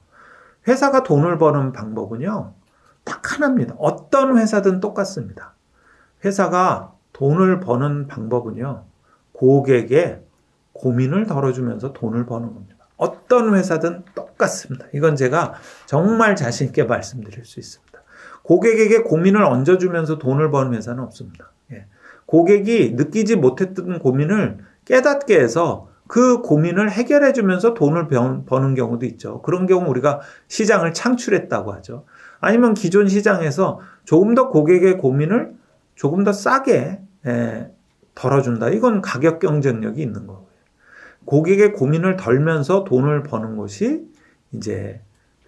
회사가 돈을 버는 방법은요. 딱 하나입니다. 어떤 회사든 똑같습니다. 회사가 돈을 버는 방법은요. 고객의 고민을 덜어주면서 돈을 버는 겁니다. 어떤 회사든 똑같습니다. 이건 제가 정말 자신 있게 말씀드릴 수 있습니다. 고객에게 고민을 얹어주면서 돈을 버는 회사는 없습니다. 고객이 느끼지 못했던 고민을 깨닫게 해서 그 고민을 해결해주면서 돈을 버는 경우도 있죠. 그런 경우 우리가 시장을 창출했다고 하죠. 아니면 기존 시장에서 조금 더 고객의 고민을 조금 더 싸게 덜어준다. 이건 가격 경쟁력이 있는 거고요. 고객의 고민을 덜면서 돈을 버는 것이 이제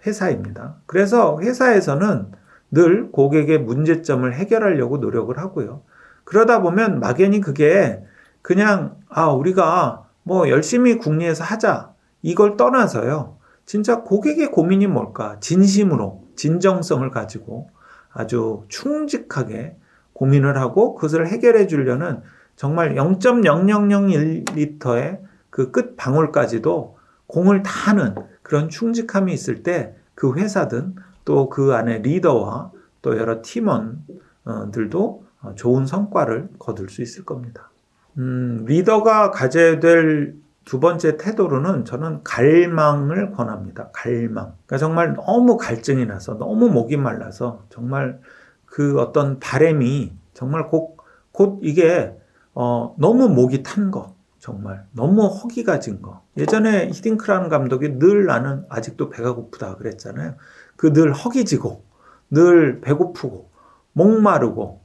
회사입니다. 그래서 회사에서는 늘 고객의 문제점을 해결하려고 노력을 하고요. 그러다 보면 막연히 그게 그냥 우리가 뭐 열심히 궁리해서 하자 이걸 떠나서요. 진짜 고객의 고민이 뭘까? 진심으로 진정성을 가지고 아주 충직하게 고민을 하고 그것을 해결해 주려는 정말 0.0001리터의 그 끝 방울까지도 공을 다 하는 그런 충직함이 있을 때 그 회사든 또 그 안에 리더와 또 여러 팀원들도 좋은 성과를 거둘 수 있을 겁니다. 리더가 가져야 될 두 번째 태도로는 저는 갈망을 권합니다. 갈망. 그러니까 정말 너무 갈증이 나서 너무 목이 말라서 정말 그 어떤 바람이 정말 곧 이게 너무 목이 탄 거. 정말 너무 허기가 진 거. 예전에 히딩크라는 감독이 늘 나는 아직도 배가 고프다 그랬잖아요. 그 늘 허기지고 늘 배고프고 목마르고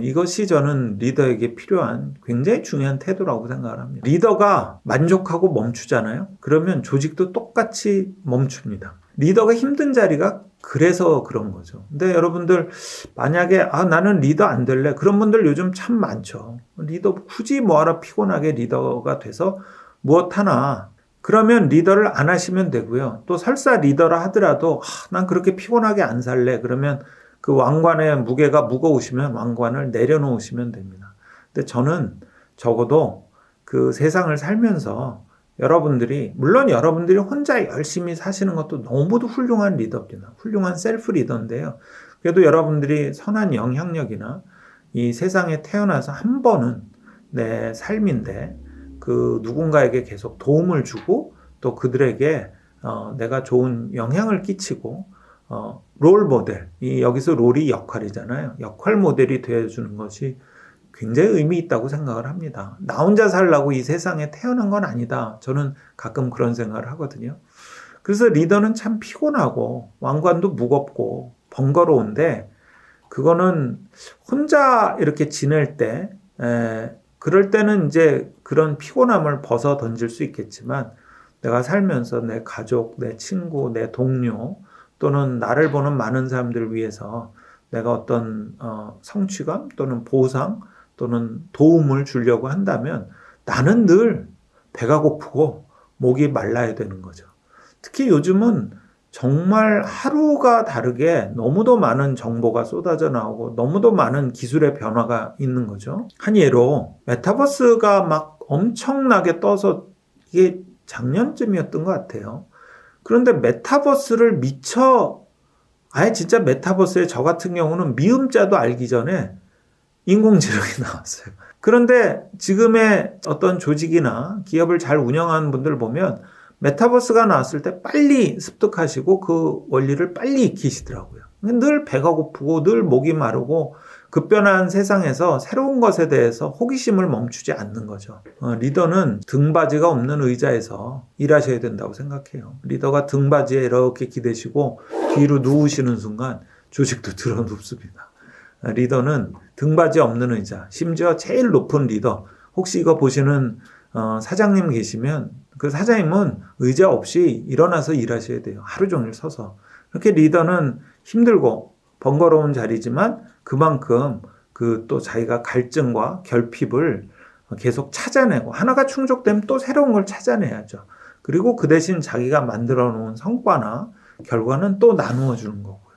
이것이 저는 리더에게 필요한 굉장히 중요한 태도라고 생각을 합니다. 리더가 만족하고 멈추잖아요. 그러면 조직도 똑같이 멈춥니다. 리더가 힘든 자리가 그래서 그런 거죠. 근데 여러분들 만약에 나는 리더 안 될래. 그런 분들 요즘 참 많죠. 리더 굳이 뭐하러 피곤하게 리더가 돼서 무엇 하나. 그러면 리더를 안 하시면 되고요. 또 설사 리더라 하더라도 난 그렇게 피곤하게 안 살래. 그러면 그 왕관의 무게가 무거우시면 왕관을 내려놓으시면 됩니다. 근데 저는 적어도 그 세상을 살면서 여러분들이 물론 여러분들이 혼자 열심히 사시는 것도 너무도 훌륭한 리더입니다. 훌륭한 셀프 리더인데요. 그래도 여러분들이 선한 영향력이나 이 세상에 태어나서 한 번은 내 삶인데 그 누군가에게 계속 도움을 주고 또 그들에게 내가 좋은 영향을 끼치고 롤 모델, 여기서 롤이 역할이잖아요. 역할 모델이 되어주는 것이 굉장히 의미 있다고 생각을 합니다. 나 혼자 살라고 이 세상에 태어난 건 아니다. 저는 가끔 그런 생각을 하거든요. 그래서 리더는 참 피곤하고 왕관도 무겁고 번거로운데 그거는 혼자 이렇게 지낼 때 그럴 때는 이제 그런 피곤함을 벗어 던질 수 있겠지만 내가 살면서 내 가족, 내 친구, 내 동료 또는 나를 보는 많은 사람들을 위해서 내가 어떤 성취감 또는 보상 또는 도움을 주려고 한다면 나는 늘 배가 고프고 목이 말라야 되는 거죠. 특히 요즘은 정말 하루가 다르게 너무도 많은 정보가 쏟아져 나오고 너무도 많은 기술의 변화가 있는 거죠. 한 예로 메타버스가 막 엄청나게 떠서 이게 작년쯤이었던 것 같아요. 그런데 메타버스를 진짜 메타버스에 저 같은 경우는 미음자도 알기 전에 인공지능이 나왔어요. 그런데 지금의 어떤 조직이나 기업을 잘 운영하는 분들 보면 메타버스가 나왔을 때 빨리 습득하시고 그 원리를 빨리 익히시더라고요. 늘 배가 고프고 늘 목이 마르고 급변한 세상에서 새로운 것에 대해서 호기심을 멈추지 않는 거죠. 리더는 등받이가 없는 의자에서 일하셔야 된다고 생각해요. 리더가 등받이에 이렇게 기대시고 뒤로 누우시는 순간 조직도 들어눕습니다. 리더는 등받이 없는 의자, 심지어 제일 높은 리더, 혹시 이거 보시는 사장님 계시면 그 사장님은 의자 없이 일어나서 일하셔야 돼요. 하루 종일 서서. 그렇게 리더는 힘들고 번거로운 자리지만 그만큼 또 자기가 갈증과 결핍을 계속 찾아내고 하나가 충족되면 또 새로운 걸 찾아내야죠. 그리고 그 대신 자기가 만들어 놓은 성과나 결과는 또 나누어 주는 거고요.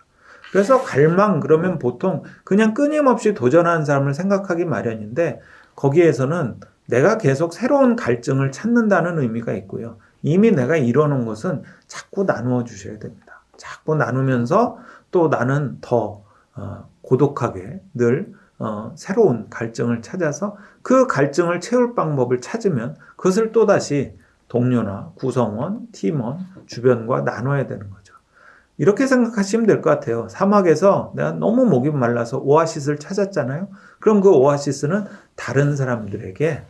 그래서 갈망 그러면 보통 그냥 끊임없이 도전하는 사람을 생각하기 마련인데 거기에서는 내가 계속 새로운 갈증을 찾는다는 의미가 있고요. 이미 내가 이뤄놓은 것은 자꾸 나누어 주셔야 됩니다. 자꾸 나누면서 또 나는 더 고독하게 늘 새로운 갈증을 찾아서 그 갈증을 채울 방법을 찾으면 그것을 또다시 동료나 구성원, 팀원, 주변과 나눠야 되는 거죠. 이렇게 생각하시면 될 것 같아요. 사막에서 내가 너무 목이 말라서 오아시스를 찾았잖아요. 그럼 그 오아시스는 다른 사람들에게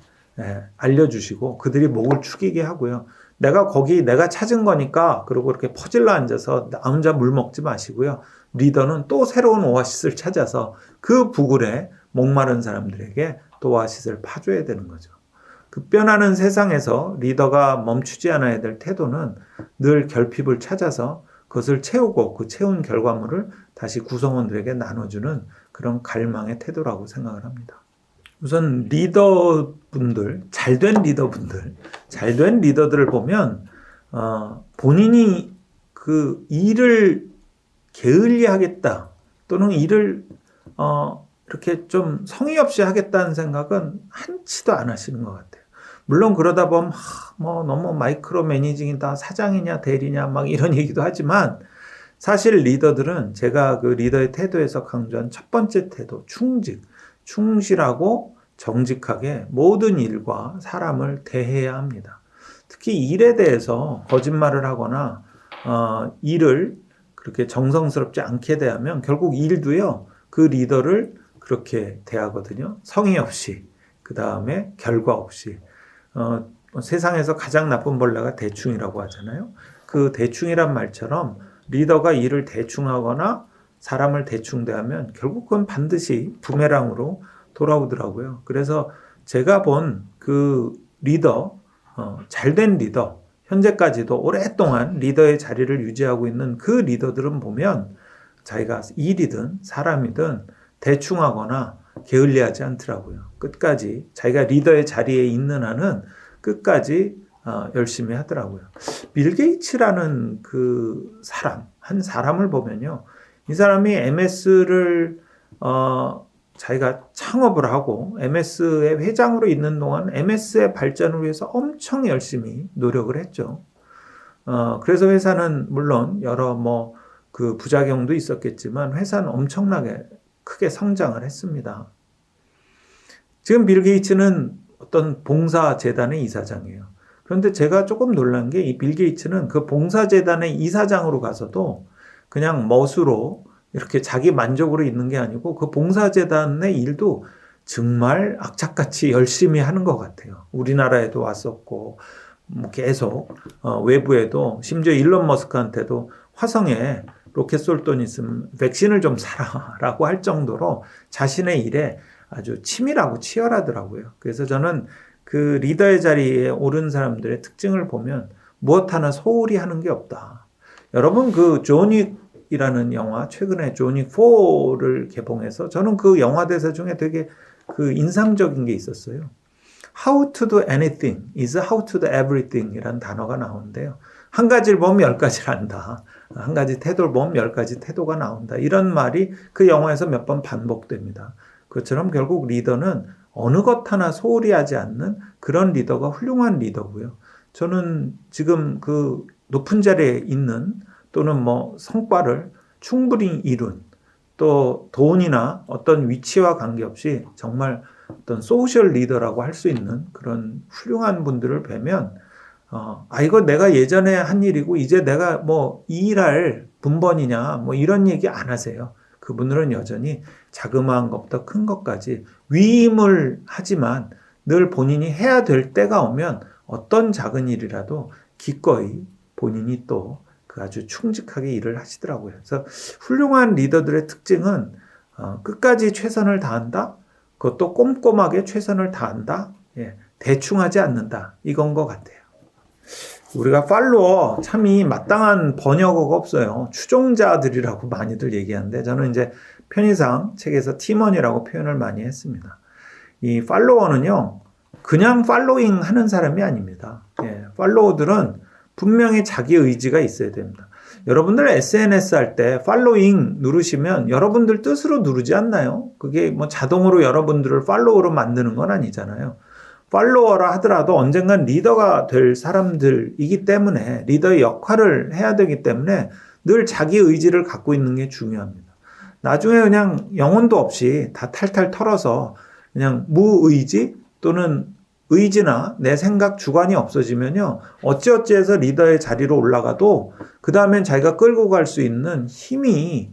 알려주시고 그들이 목을 축이게 하고요. 내가 찾은 거니까 그리고 이렇게 퍼질러 앉아서 나 혼자 물 먹지 마시고요. 리더는 또 새로운 오아시스를 찾아서 그 부글에 목마른 사람들에게 또 오아시스를 파줘야 되는 거죠. 급변하는 세상에서 리더가 멈추지 않아야 될 태도는 늘 결핍을 찾아서 그것을 채우고 그 채운 결과물을 다시 구성원들에게 나눠주는 그런 갈망의 태도라고 생각을 합니다. 우선 리더분들, 잘된 리더들을 보면 본인이 그 일을 게을리하겠다 또는 일을 이렇게 좀 성의 없이 하겠다는 생각은 한치도 안 하시는 것 같아요. 물론 그러다 보면 뭐 너무 마이크로 매니징이다, 사장이냐 대리냐 막 이런 얘기도 하지만 사실 리더들은 제가 그 리더의 태도에서 강조한 첫 번째 태도, 충실하고 정직하게 모든 일과 사람을 대해야 합니다. 특히 일에 대해서 거짓말을 하거나 일을 그렇게 정성스럽지 않게 대하면 결국 일도요, 그 리더를 그렇게 대하거든요. 성의 없이, 그 다음에 결과 없이. 세상에서 가장 나쁜 벌레가 대충이라고 하잖아요. 그 대충이란 말처럼 리더가 일을 대충 하거나 사람을 대충 대하면 결국 그건 반드시 부메랑으로 돌아오더라고요. 그래서 제가 본 그 리더, 잘된 리더, 현재까지도 오랫동안 리더의 자리를 유지하고 있는 그 리더들은 보면 자기가 일이든 사람이든 대충 하거나 게을리하지 않더라고요. 끝까지 자기가 리더의 자리에 있는 한은 끝까지 열심히 하더라고요. 빌 게이츠라는 그 사람, 한 사람을 보면요. 이 사람이 MS를 자기가 창업을 하고 MS의 회장으로 있는 동안 MS의 발전을 위해서 엄청 열심히 노력을 했죠. 그래서 회사는 물론 여러 그 부작용도 있었겠지만 회사는 엄청나게 크게 성장을 했습니다. 지금 빌 게이츠는 어떤 봉사재단의 이사장이에요. 그런데 제가 조금 놀란 게 이 빌 게이츠는 그 봉사재단의 이사장으로 가서도 그냥 멋으로 이렇게 자기 만족으로 있는 게 아니고 그 봉사재단의 일도 정말 악착같이 열심히 하는 것 같아요. 우리나라에도 왔었고 계속 외부에도 심지어 일론 머스크한테도 화성에 로켓 쏠 돈 있으면 백신을 좀 사라라고 할 정도로 자신의 일에 아주 치밀하고 치열하더라고요. 그래서 저는 그 리더의 자리에 오른 사람들의 특징을 보면 무엇 하나 소홀히 하는 게 없다. 여러분 그 존윅이라는 영화 최근에 존윅 4를 개봉해서 저는 그 영화 대사 중에 되게 그 인상적인 게 있었어요. How to do anything is how to do everything 이라는 단어가 나오는데요. 한 가지를 보면 10가지를 안다. 한 가지 태도를 보면 10가지 태도가 나온다. 이런 말이 그 영화에서 몇 번 반복됩니다. 그것처럼 결국 리더는 어느 것 하나 소홀히 하지 않는 그런 리더가 훌륭한 리더고요. 저는 지금 그 높은 자리에 있는 또는 성과를 충분히 이룬 또 돈이나 어떤 위치와 관계없이 정말 어떤 소셜 리더라고 할 수 있는 그런 훌륭한 분들을 뵈면 이거 내가 예전에 한 일이고 이제 내가 이 일할 분번이냐 이런 얘기 안 하세요. 그분들은 여전히 자그마한 것부터 큰 것까지 위임을 하지만 늘 본인이 해야 될 때가 오면 어떤 작은 일이라도 기꺼이 본인이 또 그 아주 충직하게 일을 하시더라고요. 그래서 훌륭한 리더들의 특징은 끝까지 최선을 다한다. 그것도 꼼꼼하게 최선을 다한다. 대충 하지 않는다. 이건 것 같아요. 우리가 팔로워 참이 마땅한 번역어가 없어요. 추종자들이라고 많이들 얘기하는데 저는 이제 편의상 책에서 팀원이라고 표현을 많이 했습니다. 이 팔로워는요, 그냥 팔로잉 하는 사람이 아닙니다. 팔로워들은 분명히 자기 의지가 있어야 됩니다. 여러분들 SNS 할 때 팔로잉 누르시면 여러분들 뜻으로 누르지 않나요? 그게 자동으로 여러분들을 팔로워로 만드는 건 아니잖아요. 팔로워라 하더라도 언젠간 리더가 될 사람들이기 때문에 리더의 역할을 해야 되기 때문에 늘 자기 의지를 갖고 있는 게 중요합니다. 나중에 그냥 영혼도 없이 다 탈탈 털어서 그냥 무의지 또는 의지나 내 생각 주관이 없어지면요. 어찌어찌해서 리더의 자리로 올라가도 그 다음엔 자기가 끌고 갈 수 있는 힘이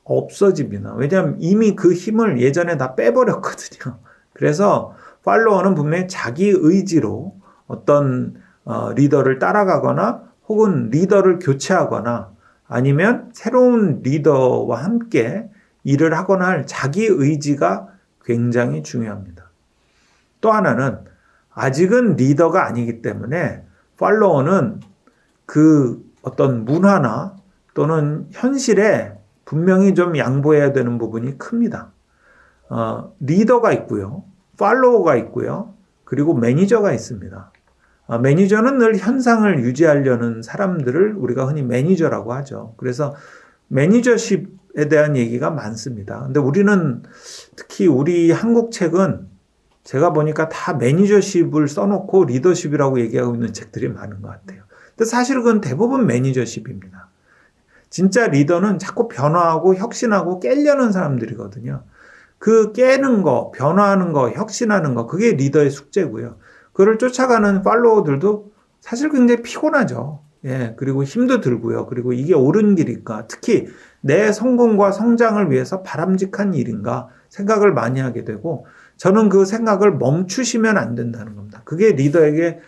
없어집니다. 왜냐하면 이미 그 힘을 예전에 다 빼버렸거든요. 그래서 팔로워는 분명히 자기 의지로 어떤 리더를 따라가거나 혹은 리더를 교체하거나 아니면 새로운 리더와 함께 일을 하거나 할 자기 의지가 굉장히 중요합니다. 또 하나는 아직은 리더가 아니기 때문에 팔로워는 그 어떤 문화나 또는 현실에 분명히 좀 양보해야 되는 부분이 큽니다. 리더가 있고요. 팔로워가 있고요. 그리고 매니저가 있습니다. 매니저는 늘 현상을 유지하려는 사람들을 우리가 흔히 매니저라고 하죠. 그래서 매니저십에 대한 얘기가 많습니다. 근데 우리는 특히 우리 한국 책은 제가 보니까 다 매니저십을 써놓고 리더십이라고 얘기하고 있는 책들이 많은 것 같아요. 근데 사실 그건 대부분 매니저십입니다. 진짜 리더는 자꾸 변화하고 혁신하고 깨려는 사람들이거든요. 그 깨는 거, 변화하는 거, 혁신하는 거, 그게 리더의 숙제고요. 그를 쫓아가는 팔로워들도 사실 굉장히 피곤하죠. 예, 그리고 힘도 들고요. 그리고 이게 옳은 길인가, 특히 내 성공과 성장을 위해서 바람직한 일인가 생각을 많이 하게 되고, 저는 그 생각을 멈추시면 안 된다는 겁니다. 그게 리더에게,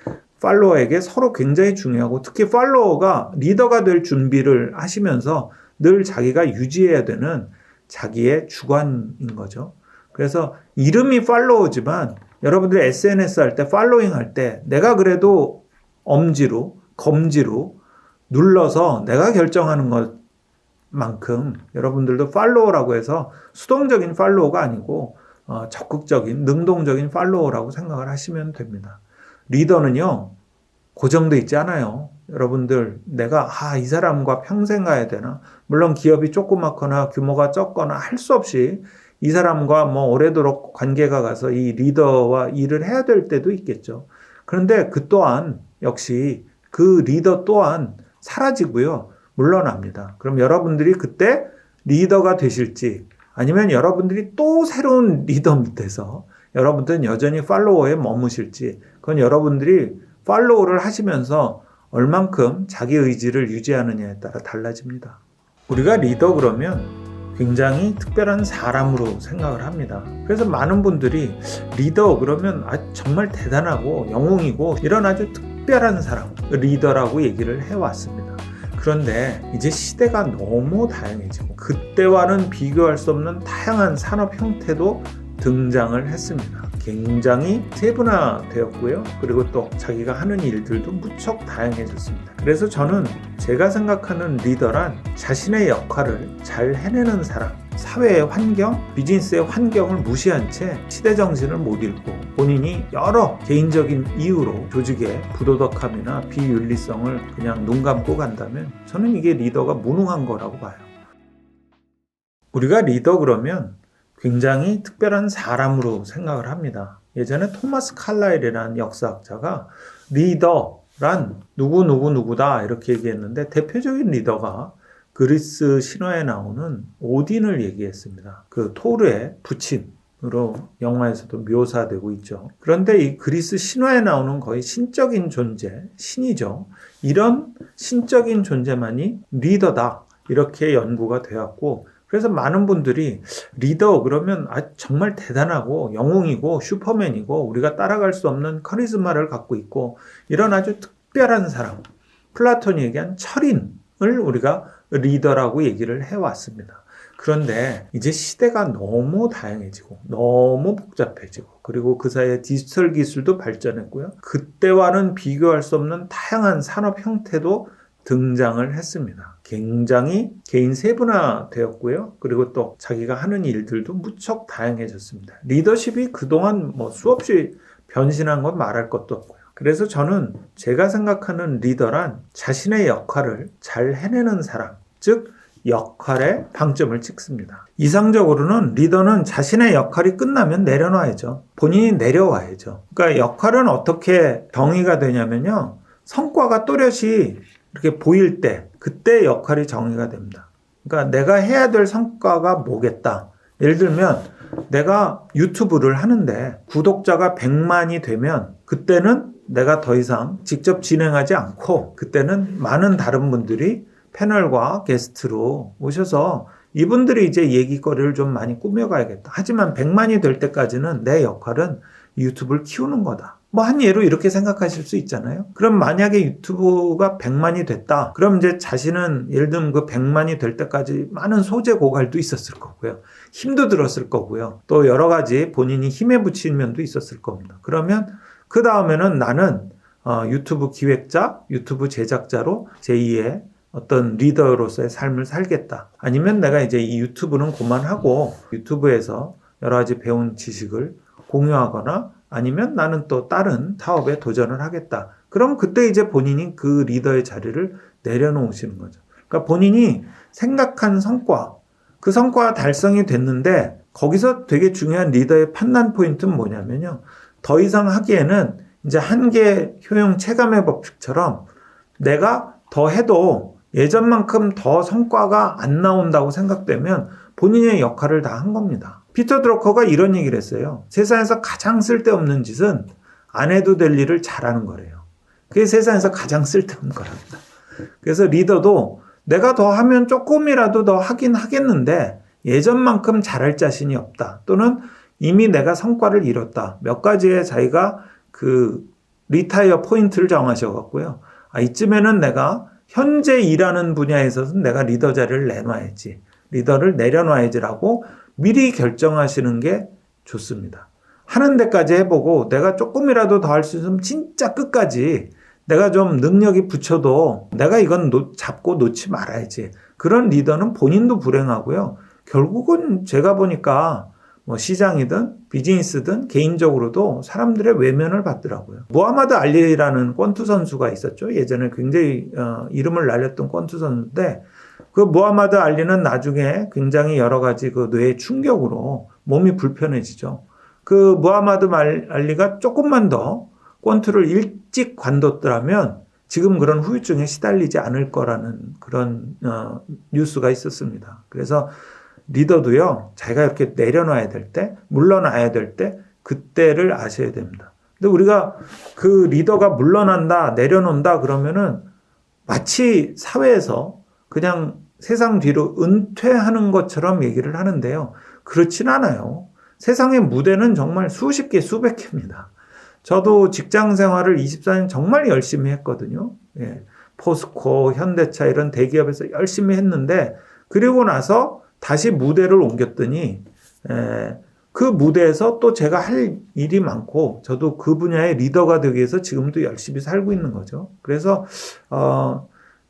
팔로워에게 서로 굉장히 중요하고, 특히 팔로워가 리더가 될 준비를 하시면서 늘 자기가 유지해야 되는 자기의 주관인 거죠. 그래서 이름이 팔로워지만 여러분들이 SNS 할 때, 팔로잉 할 때 내가 그래도 엄지로, 검지로 눌러서 내가 결정하는 것만큼 여러분들도 팔로워라고 해서 수동적인 팔로워가 아니고 적극적인, 능동적인 팔로워라고 생각을 하시면 됩니다. 리더는요, 고정돼 있지 않아요. 여러분들, 내가 이 사람과 평생 가야 되나? 물론 기업이 조그맣거나 규모가 적거나 할 수 없이 이 사람과 오래도록 관계가 가서 이 리더와 일을 해야 될 때도 있겠죠. 그런데 그 또한 역시 그 리더 또한 사라지고요, 물러납니다. 그럼 여러분들이 그때 리더가 되실지, 아니면 여러분들이 또 새로운 리더 밑에서 여러분들은 여전히 팔로워에 머무실지, 그건 여러분들이 팔로우를 하시면서 얼만큼 자기 의지를 유지하느냐에 따라 달라집니다. 우리가 리더 그러면 굉장히 특별한 사람으로 생각을 합니다. 그래서 많은 분들이 리더 그러면 정말 대단하고 영웅이고 이런 아주 특별한 사람, 리더라고 얘기를 해왔습니다. 그런데 이제 시대가 너무 다양해지고 그때와는 비교할 수 없는 다양한 산업 형태도 등장을 했습니다. 굉장히 세분화되었고요. 그리고 또 자기가 하는 일들도 무척 다양해졌습니다. 그래서 저는 제가 생각하는 리더란 자신의 역할을 잘 해내는 사람, 사회의 환경, 비즈니스의 환경을 무시한 채 시대 정신을 못 읽고 본인이 여러 개인적인 이유로 조직의 부도덕함이나 비윤리성을 그냥 눈 감고 간다면 저는 이게 리더가 무능한 거라고 봐요. 우리가 리더 그러면 굉장히 특별한 사람으로 생각을 합니다. 예전에 토마스 칼라일이라는 역사학자가 리더란 누구다 이렇게 얘기했는데, 대표적인 리더가 그리스 신화에 나오는 오딘을 얘기했습니다. 그 토르의 부친으로 영화에서도 묘사되고 있죠. 그런데 이 그리스 신화에 나오는 거의 신적인 존재, 신이죠. 이런 신적인 존재만이 리더다, 이렇게 연구가 되었고, 그래서 많은 분들이 리더 그러면 정말 대단하고 영웅이고 슈퍼맨이고 우리가 따라갈 수 없는 카리스마를 갖고 있고 이런 아주 특별한 사람, 플라톤이 얘기한 철인을 우리가 리더라고 얘기를 해왔습니다. 그런데 이제 시대가 너무 다양해지고 너무 복잡해지고, 그리고 그 사이에 디지털 기술도 발전했고요. 그때와는 비교할 수 없는 다양한 산업 형태도 등장을 했습니다. 굉장히 개인 세분화되었고요. 그리고 또 자기가 하는 일들도 무척 다양해졌습니다. 리더십이 그동안 수없이 변신한 건 말할 것도 없고요. 그래서 저는 제가 생각하는 리더란 자신의 역할을 잘 해내는 사람, 즉 역할에 방점을 찍습니다. 이상적으로는 리더는 자신의 역할이 끝나면 내려놔야죠. 본인이 내려와야죠. 그러니까 역할은 어떻게 정의가 되냐면요, 성과가 또렷이 이렇게 보일 때, 그때 역할이 정의가 됩니다. 그러니까 내가 해야 될 성과가 뭐겠다. 예를 들면 내가 유튜브를 하는데 구독자가 100만이 되면 그때는 내가 더 이상 직접 진행하지 않고 그때는 많은 다른 분들이 패널과 게스트로 오셔서 이분들이 이제 얘기거리를 좀 많이 꾸며가야겠다. 하지만 100만이 될 때까지는 내 역할은 유튜브를 키우는 거다. 뭐 한 예로 이렇게 생각하실 수 있잖아요. 그럼 만약에 유튜브가 100만이 됐다. 그럼 이제 자신은 예를 들면 그 100만이 될 때까지 많은 소재 고갈도 있었을 거고요. 힘도 들었을 거고요. 또 여러 가지 본인이 힘에 부치는 면도 있었을 겁니다. 그러면 그 다음에는 나는 유튜브 기획자, 유튜브 제작자로 제2의 어떤 리더로서의 삶을 살겠다. 아니면 내가 이제 이 유튜브는 그만하고 유튜브에서 여러 가지 배운 지식을 공유하거나 아니면 나는 또 다른 사업에 도전을 하겠다. 그럼 그때 이제 본인이 그 리더의 자리를 내려놓으시는 거죠. 그러니까 본인이 생각한 성과, 그 성과가 달성이 됐는데 거기서 되게 중요한 리더의 판단 포인트는 뭐냐면요. 더 이상 하기에는 이제 한계 효용 체감의 법칙처럼 내가 더 해도 예전만큼 더 성과가 안 나온다고 생각되면 본인의 역할을 다 한 겁니다. 피터 드러커가 이런 얘기를 했어요. 세상에서 가장 쓸데없는 짓은 안 해도 될 일을 잘하는 거래요. 그게 세상에서 가장 쓸데없는 거랍니다. 그래서 리더도 내가 더 하면 조금이라도 더 하긴 하겠는데 예전만큼 잘할 자신이 없다. 또는 이미 내가 성과를 이뤘다. 몇 가지의 자기가 그 리타이어 포인트를 정하셔갖고요. 이쯤에는 내가 현재 일하는 분야에 있어서는 내가 리더 자리를 내놔야지. 리더를 내려놔야지라고 미리 결정하시는 게 좋습니다. 하는 데까지 해보고 내가 조금이라도 더 할 수 있으면 진짜 끝까지 내가 좀 능력이 붙여도 내가 이건 잡고 놓지 말아야지. 그런 리더는 본인도 불행하고요. 결국은 제가 보니까 뭐 시장이든 비즈니스든 개인적으로도 사람들의 외면을 받더라고요. 무하마드 알리라는 권투 선수가 있었죠. 예전에 굉장히 이름을 날렸던 권투 선수인데 그 무하마드 알리는 나중에 굉장히 여러 가지 그 뇌의 충격으로 몸이 불편해지죠. 그 무하마드 알리가 조금만 더 권투를 일찍 관뒀더라면 지금 그런 후유증에 시달리지 않을 거라는 그런 뉴스가 있었습니다. 그래서 리더도요, 자기가 이렇게 내려놔야 될 때, 물러나야 될 때, 그때를 아셔야 됩니다. 근데 우리가 그 리더가 물러난다, 내려놓는다 그러면은 마치 사회에서 그냥 세상 뒤로 은퇴하는 것처럼 얘기를 하는데요. 그렇진 않아요. 세상의 무대는 정말 수십 개, 수백 개입니다. 저도 직장 생활을 24년 정말 열심히 했거든요. 예. 포스코, 현대차 이런 대기업에서 열심히 했는데 그리고 나서 다시 무대를 옮겼더니 그 무대에서 또 제가 할 일이 많고 저도 그 분야의 리더가 되기 위해서 지금도 열심히 살고 있는 거죠. 그래서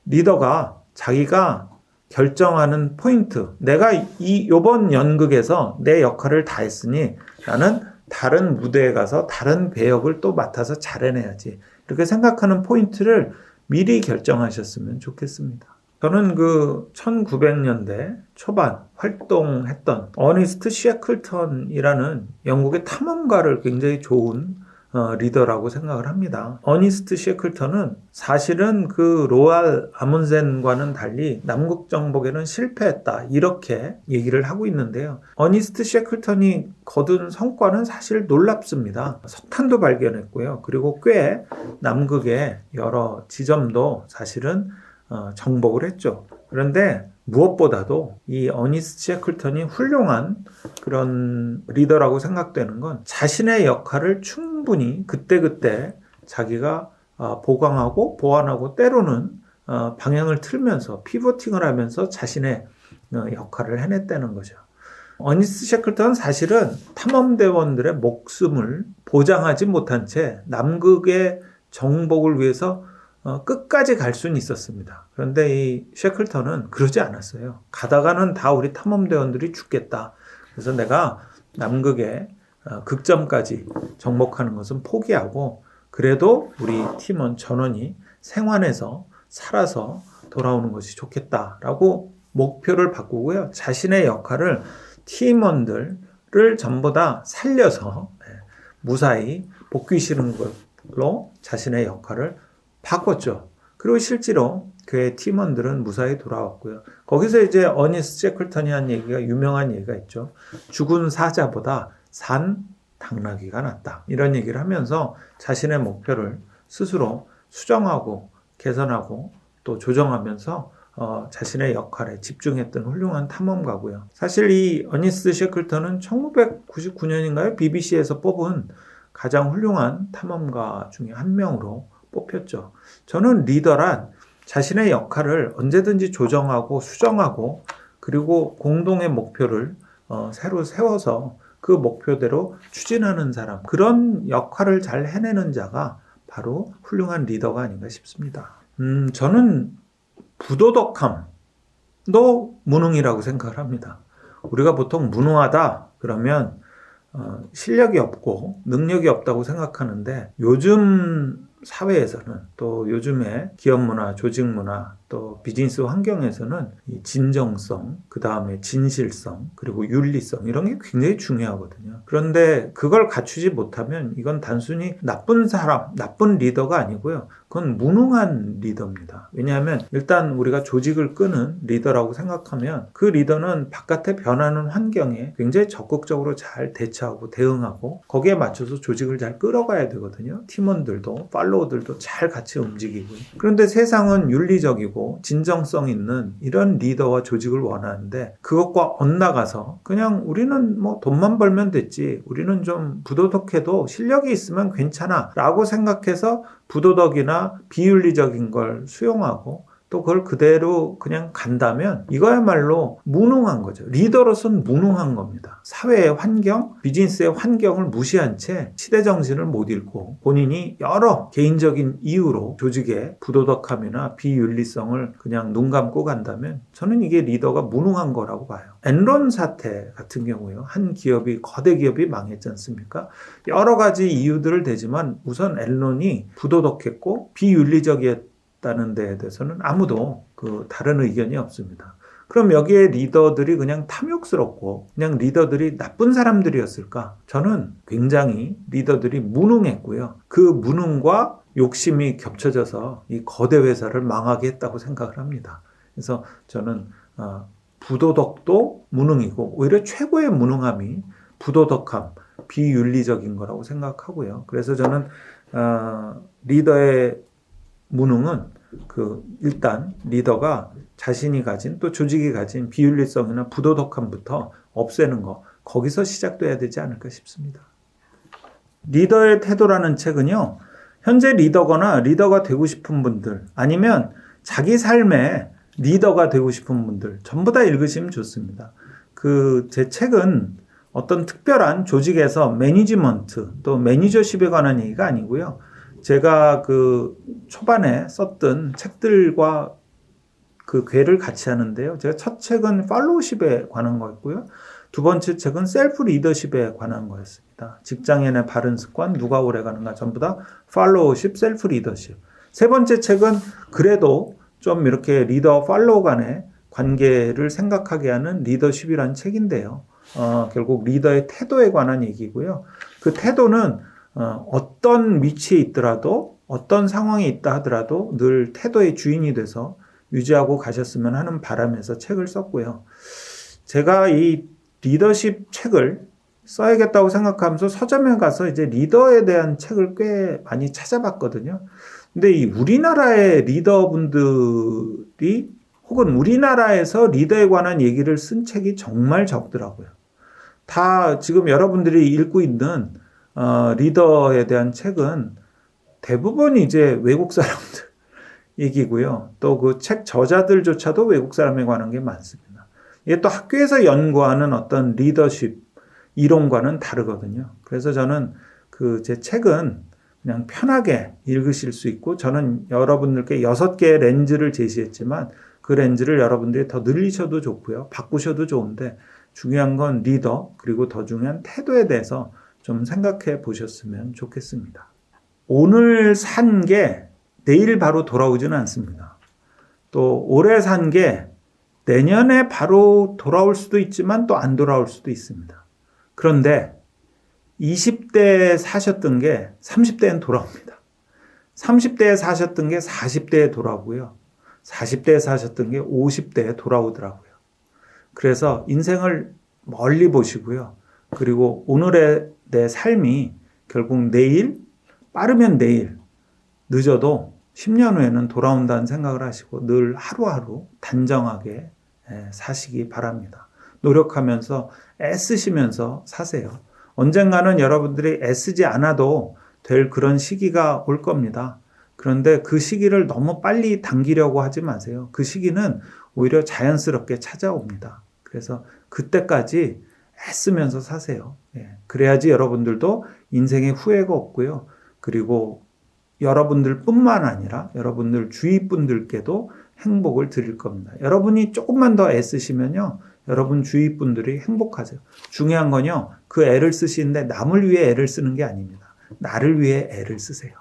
리더가 자기가 결정하는 포인트, 내가 이번 연극에서 내 역할을 다 했으니 나는 다른 무대에 가서 다른 배역을 또 맡아서 잘해내야지. 이렇게 생각하는 포인트를 미리 결정하셨으면 좋겠습니다. 저는 그 1900년대 초반 활동했던 어니스트 셰클턴이라는 영국의 탐험가를 굉장히 좋은 리더라고 생각을 합니다. 어니스트 셰클턴은 사실은 그 로알 아문센과는 달리 남극 정복에는 실패했다 이렇게 얘기를 하고 있는데요. 어니스트 셰클턴이 거둔 성과는 사실 놀랍습니다. 석탄도 발견했고요. 그리고 꽤 남극의 여러 지점도 사실은 정복을 했죠. 그런데 무엇보다도 이 어니스트 셰클턴이 훌륭한 그런 리더라고 생각되는 건 자신의 역할을 충분히 그때그때 자기가 보강하고 보완하고 때로는 방향을 틀면서 피보팅을 하면서 자신의 역할을 해냈다는 거죠. 어니스트 셰클턴은 사실은 탐험대원들의 목숨을 보장하지 못한 채 남극의 정복을 위해서 끝까지 갈 수는 있었습니다. 그런데 이 셰클턴은 그러지 않았어요. 가다가는 다 우리 탐험대원들이 죽겠다. 그래서 내가 남극의 극점까지 정복하는 것은 포기하고 그래도 우리 팀원 전원이 생還해서 살아서 돌아오는 것이 좋겠다라고 목표를 바꾸고요. 자신의 역할을 팀원들을 전부 다 살려서 무사히 복귀시는 걸로 자신의 역할을 바꿨죠. 그리고 실제로 그의 팀원들은 무사히 돌아왔고요. 거기서 이제 어니스트 셰클턴이 한 얘기가 유명한 얘기가 있죠. 죽은 사자보다 산 당나귀가 낫다. 이런 얘기를 하면서 자신의 목표를 스스로 수정하고 개선하고 또 조정하면서 자신의 역할에 집중했던 훌륭한 탐험가고요. 사실 이 어니스트 셰클턴은 1999년인가요? BBC에서 뽑은 가장 훌륭한 탐험가 중에 한 명으로 뽑혔죠. 저는 리더란 자신의 역할을 언제든지 조정하고 수정하고 그리고 공동의 목표를 새로 세워서 그 목표대로 추진하는 사람, 그런 역할을 잘 해내는 자가 바로 훌륭한 리더가 아닌가 싶습니다. 저는 부도덕함도 무능이라고 생각을 합니다. 우리가 보통 무능하다 그러면 실력이 없고 능력이 없다고 생각하는데 요즘 사회에서는 또 요즘의 기업 문화, 조직 문화, 또 비즈니스 환경에서는 이 진정성, 그 다음에 진실성, 그리고 윤리성 이런 게 굉장히 중요하거든요. 그런데 그걸 갖추지 못하면 이건 단순히 나쁜 사람, 나쁜 리더가 아니고요. 그건 무능한 리더입니다. 왜냐하면 일단 우리가 조직을 끄는 리더라고 생각하면 그 리더는 바깥에 변하는 환경에 굉장히 적극적으로 잘 대처하고 대응하고 거기에 맞춰서 조직을 잘 끌어가야 되거든요. 팀원들도 팔로워들도 잘 같이 움직이고요. 그런데 세상은 윤리적이고 진정성 있는 이런 리더와 조직을 원하는데 그것과 엇나가서 그냥 우리는 뭐 돈만 벌면 됐지, 우리는 좀 부도덕해도 실력이 있으면 괜찮아 라고 생각해서 부도덕이나 비윤리적인 걸 수용하고 또 그걸 그대로 그냥 간다면 이거야말로 무능한 거죠. 리더로서는 무능한 겁니다. 사회의 환경, 비즈니스의 환경을 무시한 채 시대 정신을 못 읽고 본인이 여러 개인적인 이유로 조직의 부도덕함이나 비윤리성을 그냥 눈 감고 간다면 저는 이게 리더가 무능한 거라고 봐요. 엔론 사태 같은 경우요. 한 기업이, 거대 기업이 망했지 않습니까? 여러 가지 이유들을 대지만 우선 엔론이 부도덕했고 비윤리적이었다는 데에 대해서는 아무도 다른 의견이 없습니다. 그럼 여기에 리더들이 그냥 탐욕스럽고 그냥 리더들이 나쁜 사람들이었을까? 저는 굉장히 리더들이 무능했고요. 그 무능과 욕심이 겹쳐져서 이 거대 회사를 망하게 했다고 생각을 합니다. 그래서 저는 부도덕도 무능이고 오히려 최고의 무능함이 부도덕함, 비윤리적인 거라고 생각하고요. 그래서 저는 리더의 무능은 일단 리더가 자신이 가진 또 조직이 가진 비윤리성이나 부도덕함부터 없애는 거, 거기서 시작돼야 되지 않을까 싶습니다. 리더의 태도라는 책은요, 현재 리더거나 리더가 되고 싶은 분들 아니면 자기 삶에 리더가 되고 싶은 분들 전부 다 읽으시면 좋습니다. 제 책은 어떤 특별한 조직에서 매니지먼트 또 매니저십에 관한 얘기가 아니고요. 제가 초반에 썼던 책들과 궤를 같이 하는데요. 제가 첫 책은 팔로우십에 관한 거였고요. 두 번째 책은 셀프 리더십에 관한 거였습니다. 직장인의 바른 습관, 누가 오래 가는가, 전부 다 팔로우십, 셀프 리더십. 세 번째 책은 그래도 좀 이렇게 리더 팔로워 간의 관계를 생각하게 하는 리더십이라는 책인데요. 결국 리더의 태도에 관한 얘기고요. 그 태도는 어떤 위치에 있더라도 어떤 상황에 있다 하더라도 늘 태도의 주인이 돼서 유지하고 가셨으면 하는 바람에서 책을 썼고요. 제가 이 리더십 책을 써야겠다고 생각하면서 서점에 가서 이제 리더에 대한 책을 꽤 많이 찾아봤거든요. 근데 이 우리나라의 리더분들이 혹은 우리나라에서 리더에 관한 얘기를 쓴 책이 정말 적더라고요. 다 지금 여러분들이 읽고 있는 리더에 대한 책은 대부분 이제 외국 사람들 얘기고요. 또 그 책 저자들조차도 외국 사람에 관한 게 많습니다. 이게 또 학교에서 연구하는 어떤 리더십 이론과는 다르거든요. 그래서 저는 제 책은 그냥 편하게 읽으실 수 있고, 저는 여러분들께 6개의 렌즈를 제시했지만 그 렌즈를 여러분들이 더 늘리셔도 좋고요. 바꾸셔도 좋은데 중요한 건 리더, 그리고 더 중요한 태도에 대해서 좀 생각해 보셨으면 좋겠습니다. 오늘 산 게 내일 바로 돌아오지는 않습니다. 또 올해 산 게 내년에 바로 돌아올 수도 있지만 또 안 돌아올 수도 있습니다. 그런데 20대에 사셨던 게 30대엔 돌아옵니다. 30대에 사셨던 게 40대에 돌아오고요. 40대에 사셨던 게 50대에 돌아오더라고요. 그래서 인생을 멀리 보시고요. 그리고 오늘의 내 삶이 결국 내일, 빠르면 내일, 늦어도 10년 후에는 돌아온다는 생각을 하시고 늘 하루하루 단정하게 사시기 바랍니다. 노력하면서 애쓰시면서 사세요. 언젠가는 여러분들이 애쓰지 않아도 될 그런 시기가 올 겁니다. 그런데 그 시기를 너무 빨리 당기려고 하지 마세요. 그 시기는 오히려 자연스럽게 찾아옵니다. 그래서 그때까지 애쓰면서 사세요. 그래야지 여러분들도 인생에 후회가 없고요. 그리고 여러분들뿐만 아니라 여러분들 주위 분들께도 행복을 드릴 겁니다. 여러분이 조금만 더 애쓰시면요. 여러분 주위 분들이 행복하세요. 중요한 건요. 그 애를 쓰시는데 남을 위해 애를 쓰는 게 아닙니다. 나를 위해 애를 쓰세요.